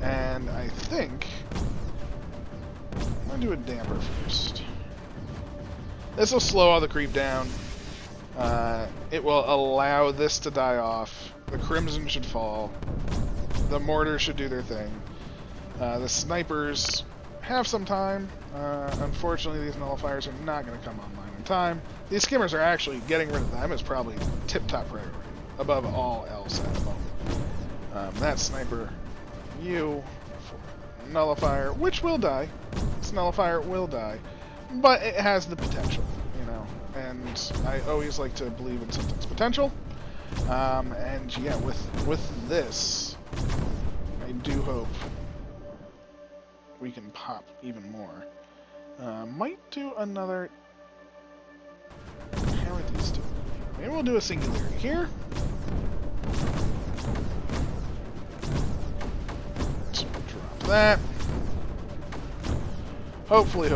and I think I'm gonna do a damper first. This will slow all the creep down. It will allow this to die off. The Crimson should fall. The mortars should do their thing. The snipers have some time. Unfortunately, these nullifiers are not going to come online in time. These skimmers are actually getting rid of them is probably tip-top priority, above all else at the moment. That sniper, you, nullifier, which will die. This nullifier will die, but it has the potential, you know. And I always like to believe in something's potential. And yeah, with this, I do hope we can pop even more. Might do another. How are these doing? Maybe we'll do a singularity here. So drop that. Hopefully.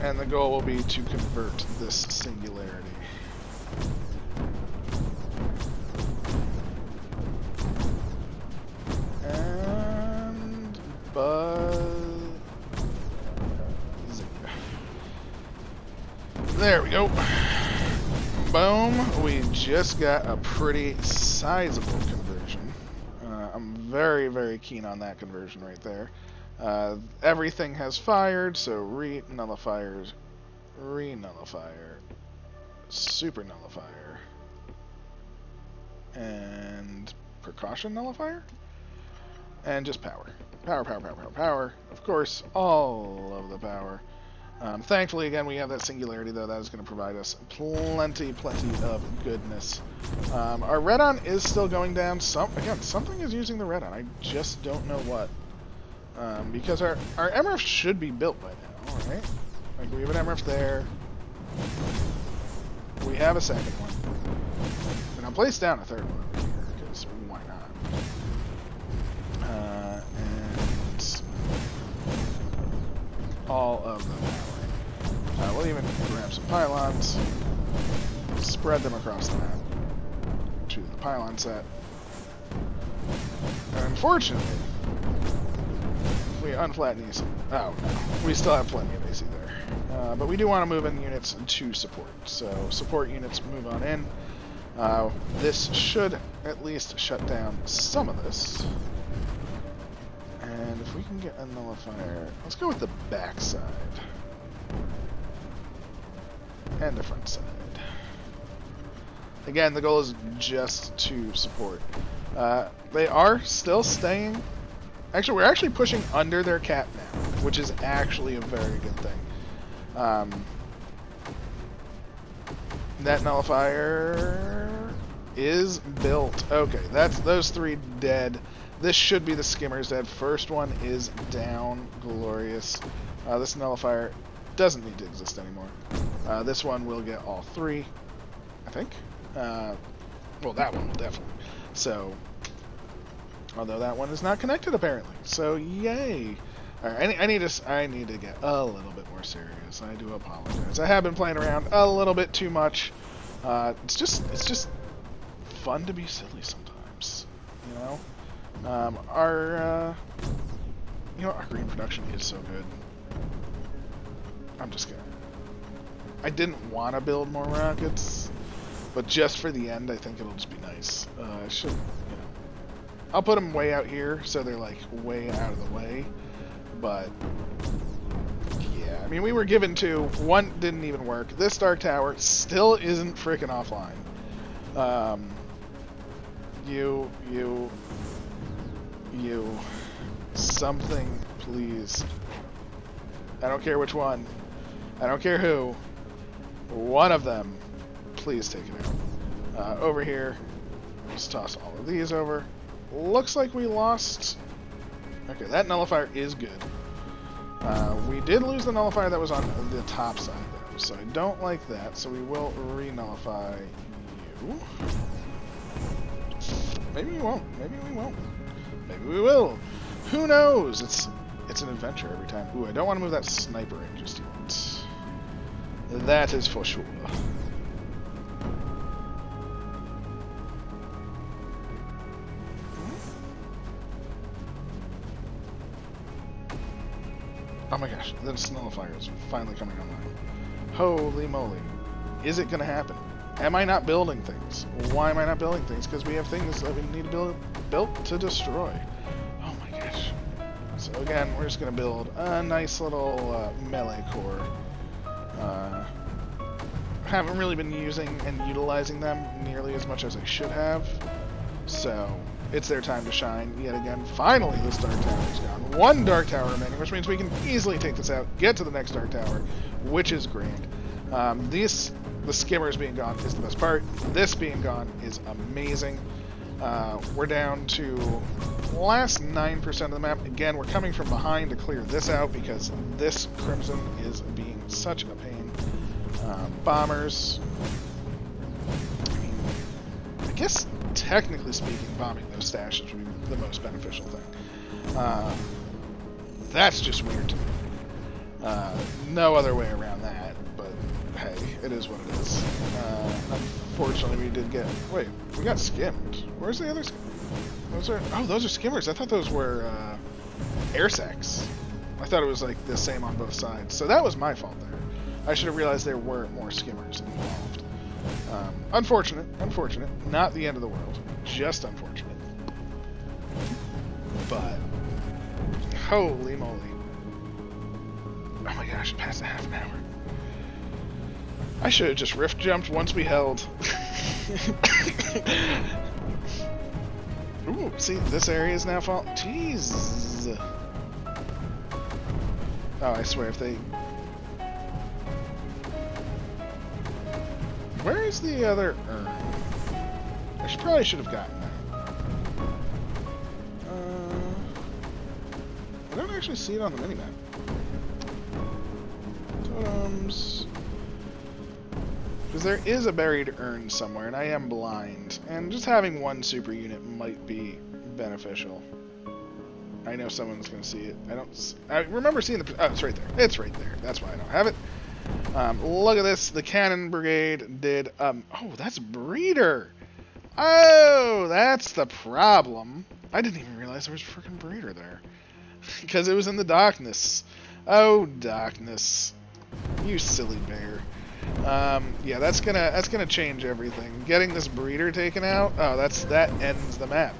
And the goal will be to convert this singularity. And there we go. Boom. We just got a pretty sizable conversion. I'm very, very keen on that conversion right there. Everything has fired, so re-nullifiers, re-nullifier, super nullifier, and precaution nullifier, and just power. Power. Of course, all of the power. Thankfully, again, we have that singularity, though. That is going to provide us plenty of goodness. Our Redon is still going down. Again, something is using the Redon. I just don't know what. because our MRF should be built by now, right? Like, we have an MRF there. We have a second one. And I'll place down a third one over here, because why not? And all of them that way. We'll even grab some pylons, spread them across the map to the pylon set. And unfortunately, we unflatten these. Oh no, we still have plenty of AC there. But we do want to move in units to support. So support units move on in. This should at least shut down some of this. And if we can get a nullifier, let's go with the back side. And the front side. Again, the goal is just to support. They are still staying. Actually, we're actually pushing under their cap now, which is actually a very good thing. That nullifier is built. Okay, that's those three dead. This should be the skimmers dead. First one is down. Glorious. This nullifier doesn't need to exist anymore. This one will get all three, I think. Well, that one will definitely. So, although that one is not connected apparently. So, yay. Alright, I need to get a little bit more serious. I do apologize. I have been playing around a little bit too much. It's just fun to be silly sometimes, you know. Our green production is so good. I'm just kidding. I didn't want to build more rockets, but just for the end, I think it'll just be nice. I should, I'll put them way out here, so they're like way out of the way. But yeah, I mean, we were given two. One didn't even work. This Dark Tower still isn't freaking offline. You, something, please. I don't care which one. I don't care who. One of them, please take it out. Over here, let's toss all of these over. Looks like we lost. Okay, that nullifier is good. We did lose the nullifier that was on the top side though, so I don't like that. So we will re-nullify you. Maybe we won't. Maybe we won't. Maybe we will. Who knows? It's an adventure every time. Ooh, I don't want to move that sniper in just yet. That is for sure. Oh my gosh, this nullifier is finally coming online. Holy moly. Is it going to happen? Am I not building things? Why am I not building things? Because we have things that we need to build to destroy. Oh my gosh. So again, we're just going to build a nice little melee core. Haven't really been using and utilizing them nearly as much as I should have. So it's their time to shine yet again. Finally, this Dark Tower is gone. One Dark Tower remaining, which means we can easily take this out, get to the next Dark Tower, which is grand. The skimmers being gone is the best part. This being gone is amazing. We're down to last 9% of the map. Again, we're coming from behind to clear this out because this Crimson is being such a pain. Bombers. I guess, technically speaking, bombing those stashes would be the most beneficial thing. That's just weird to me. No other way around that, but hey, it is what it is. Unfortunately, we did get... Wait, we got skimmed. Where's the other... Oh, those are skimmers. I thought those were air sacs. I thought it was like the same on both sides. So that was my fault there. I should have realized there were more skimmers involved. Unfortunate. Not the end of the world. Just unfortunate. But, holy moly. Oh my gosh, past a half an hour. I should have just rift jumped once we held. Ooh, see, this area is now falling. Jeez. Oh, I swear if they... Where is the other urn? I probably should have gotten that. don't actually see it on the minimap. Totems. Because there is a buried urn somewhere, and I am blind. And just having one super unit might be beneficial. I know someone's going to see it. I remember seeing the... Oh, it's right there. It's right there. That's why I don't have it. Look at this. The cannon brigade did... oh, that's breeder. Oh, that's the problem. I didn't even realize there was a freaking breeder there. Because it was in the darkness. Oh, darkness. You silly bear. Yeah, that's gonna change everything. Getting this breeder taken out, oh, that ends the map.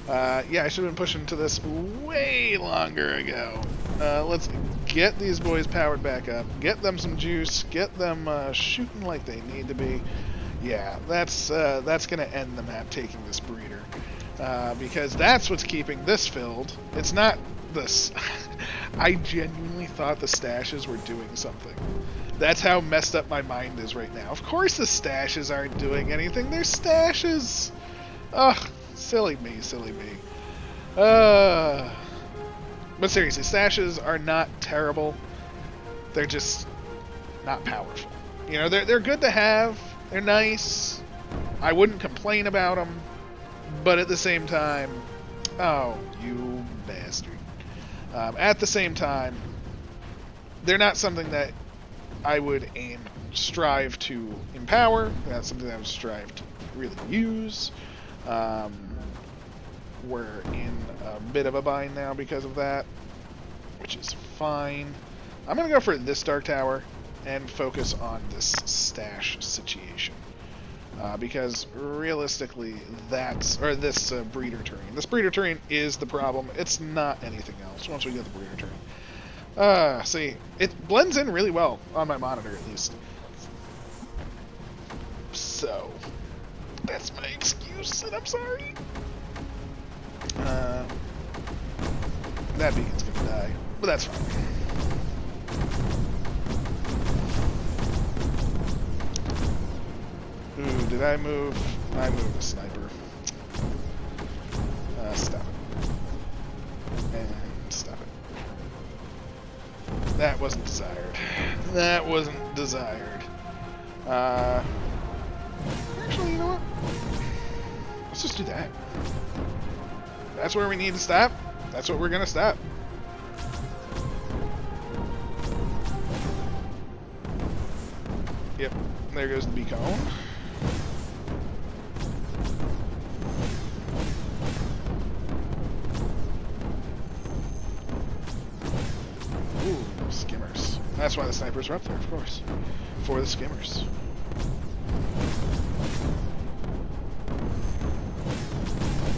Yeah, I should have been pushing to this way longer ago. Let's get these boys powered back up, get them some juice, get them shooting like they need to be. Yeah, that's gonna end the map, taking this breeder, because that's what's keeping this filled. It's not this. I genuinely thought the stashes were doing something. That's how messed up my mind is right now. Of course the stashes aren't doing anything. They're stashes. Ugh, silly me, silly me. But seriously, stashes are not terrible. They're just not powerful. You know, they're good to have. They're nice. I wouldn't complain about them. But at the same time, oh, you bastard. At the same time, they're not something that I would strive to empower. That's something that I would strive to really use. We're in a bit of a bind now because of that, which is fine. I'm going to go for this Dark Tower and focus on this stash situation. Because realistically, this breeder terrain. This breeder terrain is the problem. It's not anything else once we get the breeder terrain. See, it blends in really well on my monitor, at least. So, that's my excuse, and I'm sorry. That beacon's gonna die, but that's fine. Ooh, did I move? I moved a sniper. Stop it. And stop it. That wasn't desired. That wasn't desired. Actually, you know what? Let's just do that. That's where we need to stop. That's what we're gonna stop. Yep, there goes the beacon. Ooh, skimmers. That's why the snipers are up there, of course. For the skimmers.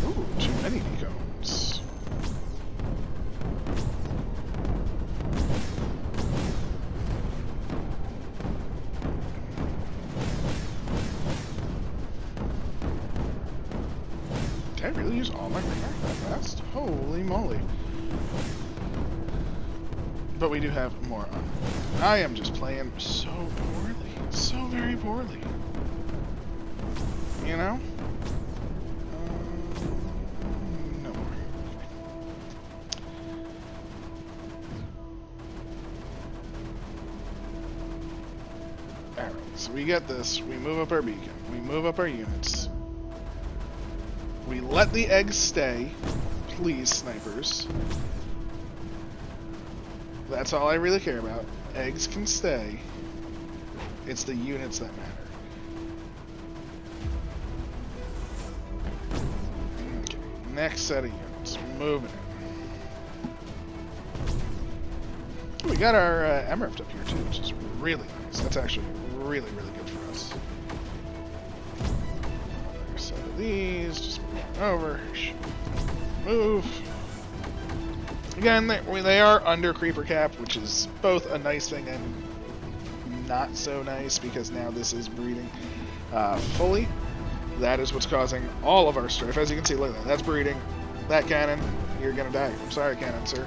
Ooh, too many beacons. Did I really use all my radar that fast? Holy moly. But we do have more on. I am just playing so poorly. So very poorly. You know? No more. Okay. Alright, so we get this. We move up our beacon. We move up our units. We let the eggs stay. Please, snipers. That's all I really care about. Eggs can stay. It's the units that matter. Okay, next set of units. Moving in. We got our MRF up here too, which is really nice. That's actually really, really good for us. Another set of these. Just move over. Move. Again, they are under creeper cap, which is both a nice thing and not so nice, because now this is breeding fully. That is what's causing all of our strife. As you can see, look at that. That's breeding. That cannon, you're gonna die. I'm sorry, cannon, sir.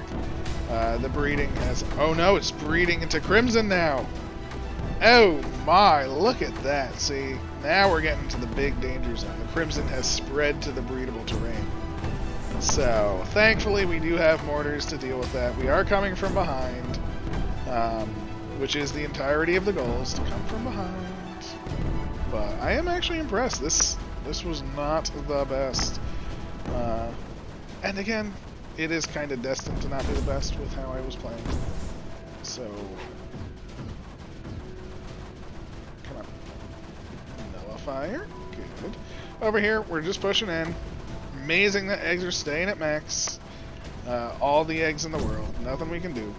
The breeding has... Oh no, it's breeding into crimson now. Oh my, look at that. See, now we're getting to the big danger zone. The crimson has spread to the breedable terrain. So, thankfully, we do have mortars to deal with that. We are coming from behind, which is the entirety of the goal, is to come from behind. But I am actually impressed. This was not the best. And again, it is kind of destined to not be the best with how I was playing. So, come on. Nullifier. Good. Over here, we're just pushing in. Amazing that eggs are staying at max. All the eggs in the world. Nothing we can do.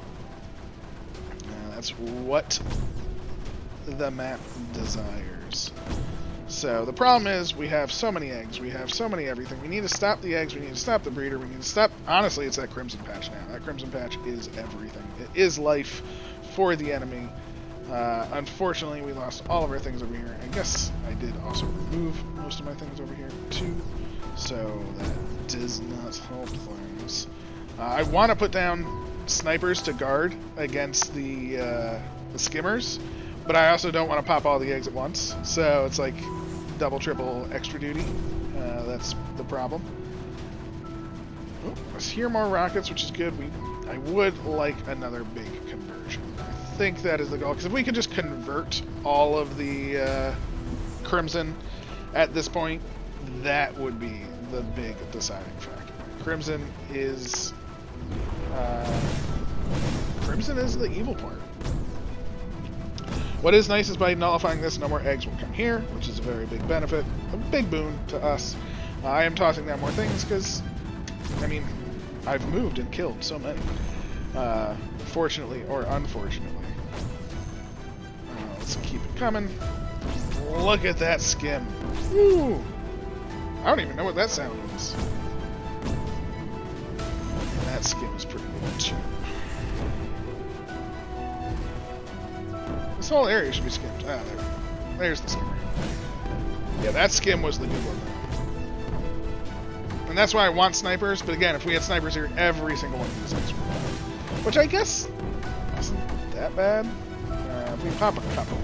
That's what the map desires. So the problem is we have so many eggs. We have so many everything. We need to stop the eggs. We need to stop the breeder. We need to stop... Honestly, it's that crimson patch now. That crimson patch is everything. It is life for the enemy. Unfortunately, we lost all of our things over here. I guess I did also remove most of my things over here too. So that does not help things. I want to put down snipers to guard against the skimmers, but I also don't want to pop all the eggs at once. So it's like double, triple extra duty. That's the problem. Oh, I hear more rockets, which is good. I would like another big conversion. I think that is the goal, because if we could just convert all of the crimson at this point, that would be the big deciding factor. Crimson is the evil part. What is nice is by nullifying this, no more eggs will come here, which is a very big benefit, a big boon to us. I am tossing down more things because, I mean, I've moved and killed so many. Fortunately or unfortunately. Let's keep it coming. Look at that skim. Woo! I don't even know what that sound is. That skim is pretty good too. This whole area should be skimmed. Ah, there's the skimmer. Yeah, that skim was the good one. And that's why I want snipers, but again, if we had snipers here, every single one of these things would die. Which I guess isn't that bad. If we pop a couple.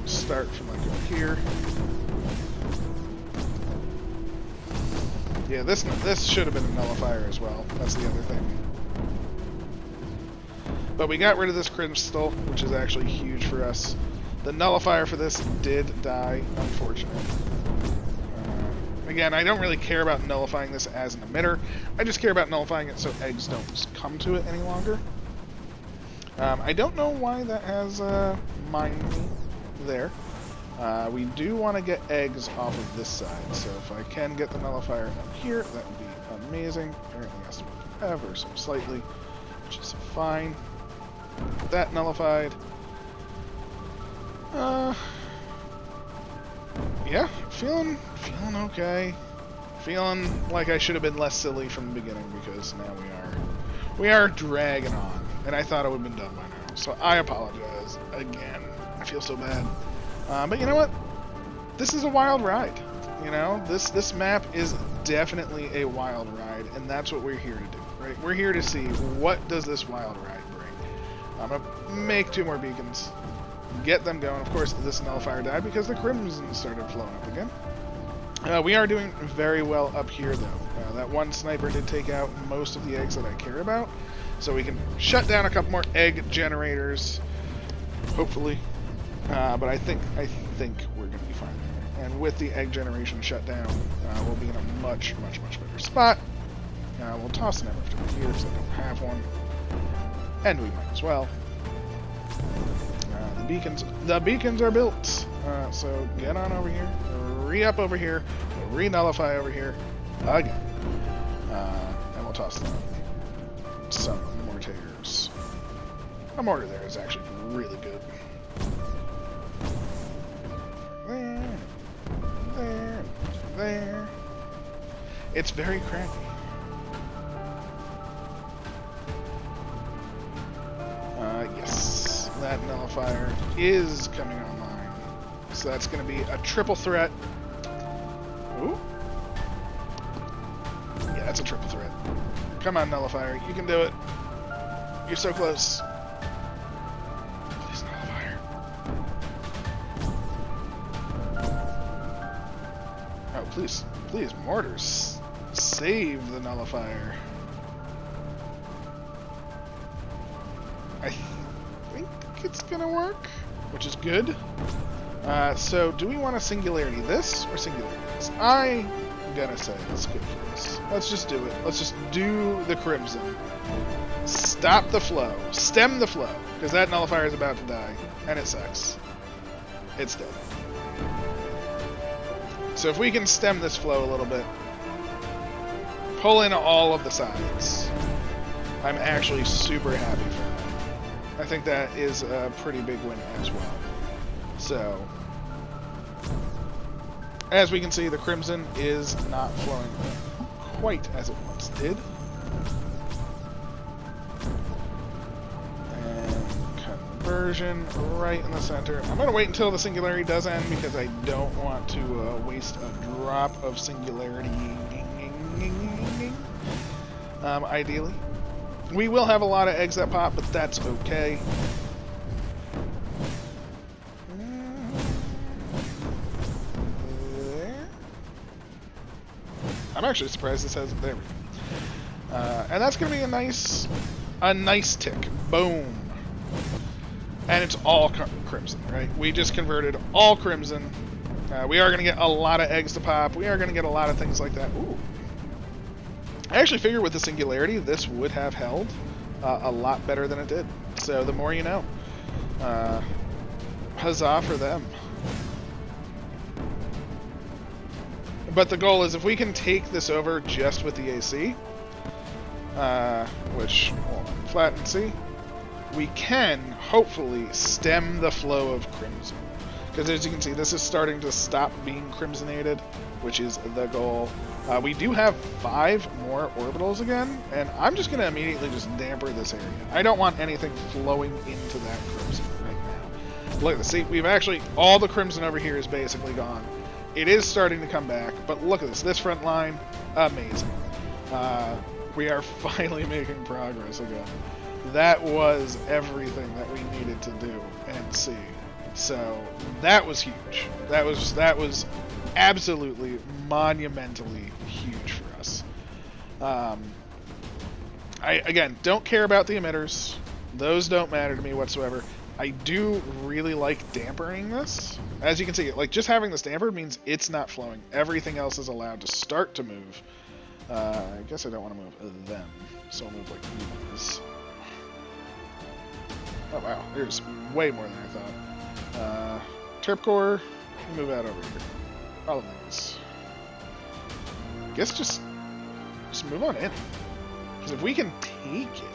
Start from like over here. Yeah, this should have been a nullifier as well. That's the other thing. But we got rid of this crystal, which is actually huge for us. The nullifier for this did die, unfortunately. Again, I don't really care about nullifying this as an emitter. I just care about nullifying it so eggs don't come to it any longer. I don't know why that has mined me there. We do want to get eggs off of this side, so if I can get the nullifier up here, that would be amazing. Apparently it has to move ever so slightly, which is fine. That nullified. Yeah, feeling okay. Feeling like I should have been less silly from the beginning, because now we are dragging on, and I thought it would have been done by now. So I apologize again. I feel so bad. But you know what? This is a wild ride. You know, this map is definitely a wild ride, and that's what we're here to do, right? We're here to see what does this wild ride bring. I'm gonna make 2 more beacons, get them going. Of course, this nullifier died because the crimson started flowing up again. We are doing very well up here, though. That one sniper did take out most of the eggs that I care about, so we can shut down a couple more egg generators, hopefully. But I think we're going to be fine there. And with the egg generation shut down, we'll be in a much better spot. We'll toss an MF over here because I don't have one. And we might as well. The beacons are built. So get on over here, re-up over here, re-nullify over here again. And we'll toss down some mortars. A mortar there is actually really good. There. It's very crappy. Yes, that nullifier is coming online. So that's going to be a triple threat. Ooh. Yeah, that's a triple threat. Come on, nullifier. You can do it. You're so close. Please, nullifier. Oh, please, mortars. save the nullifier. I think it's gonna work, which is good. So do we want a singularity this or singularity this? I'm gonna say it's good for this. Let's just do it. Let's just do the crimson. Stop the flow. Stem the flow. Because that nullifier is about to die. And it sucks. It's dead. So if we can stem this flow a little bit, pull in all of the sides, I'm actually super happy for that. I think that is a pretty big win as well. So, as we can see, the crimson is not flowing quite as it once did. Conversion right in the center. I'm going to wait until the singularity does end because I don't want to waste a drop of singularity. Ideally. We will have a lot of eggs that pop, but that's okay. There. I'm actually surprised this has... There we go. And that's going to be a nice tick. Boom. And it's all crimson, right? We just converted all crimson. We are going to get a lot of eggs to pop. We are going to get a lot of things like that. Ooh. I actually figured with the singularity, this would have held a lot better than it did. So the more you know. Huzzah for them. But the goal is if we can take this over just with the AC, which, well, flat and C, we can hopefully stem the flow of crimson. Because as you can see, this is starting to stop being crimsonated, which is the goal. We do have 5 more orbitals again, and I'm just going to immediately just damper this area. I don't want anything flowing into that crimson right now. Look at this. See, we've actually, all the crimson over here is basically gone. It is starting to come back, but look at this. This front line, amazing. We are finally making progress again. That was everything that we needed to do and see. So that was huge. That was absolutely monumentally huge for us. I again don't care about the emitters. Those don't matter to me whatsoever. I do really like dampering this. As you can see, like just having this dampered means it's not flowing. Everything else is allowed to start to move. I guess I don't want to move them, so I'll move like these. Oh wow, there's way more than I thought. Terp core, move that over here. All of these. I guess just move on in. Because if we can take it,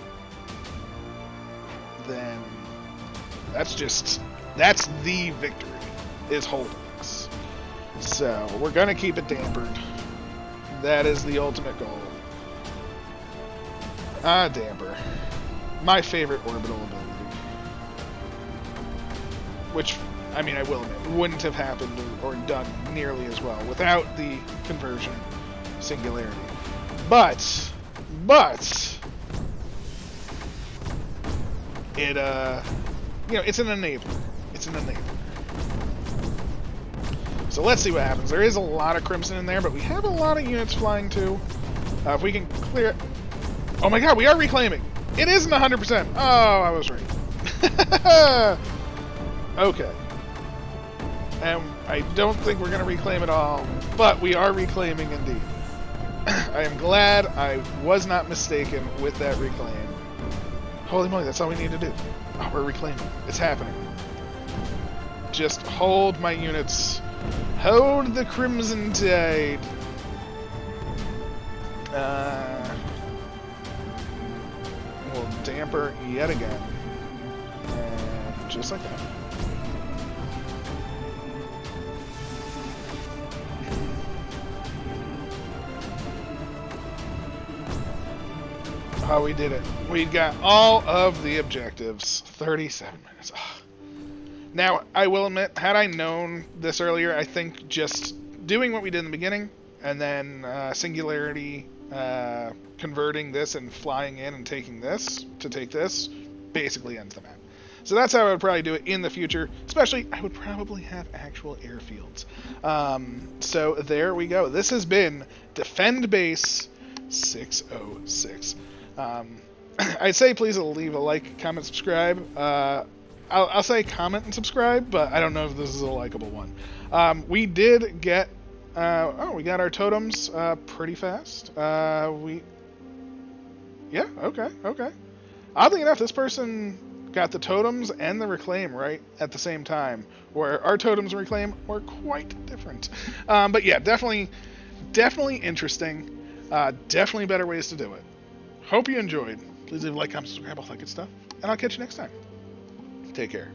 then that's the victory, is holding this. So we're gonna keep it dampered. That is the ultimate goal. Damper. My favorite orbital ability. Which, I mean, I will admit, wouldn't have happened or done nearly as well without the conversion singularity. But, it, it's an enabler. It's an enabler. So let's see what happens. There is a lot of crimson in there, but we have a lot of units flying too. If we can clear... Oh my god, we are reclaiming! It isn't 100%! Oh, I was right. Okay. And I don't think we're going to reclaim it all, but we are reclaiming indeed. I am glad I was not mistaken with that reclaim. Holy moly, that's all we need to do. Oh, we're reclaiming. It's happening. Just hold my units. Hold the Crimson Tide. We'll damper yet again. And just like that. Oh, we did it. We got all of the objectives. 37 minutes. Oh. Now, I will admit, had I known this earlier, I think just doing what we did in the beginning, and then Singularity converting this and flying in and taking this to take this, basically ends the map. So that's how I would probably do it in the future. Especially, I would probably have actual airfields. So there we go. This has been Defend Base 606. I'd say please leave a like, comment, subscribe. I'll say comment and subscribe, but I don't know if this is a likable one. We did get we got our totems pretty fast. Yeah, okay. Oddly enough, this person got the totems and the reclaim right at the same time, where our totems and reclaim were quite different. But yeah, definitely interesting. Definitely better ways to do it. Hope you enjoyed. Please leave a like, comment, subscribe, all that good stuff, and I'll catch you next time. Take care.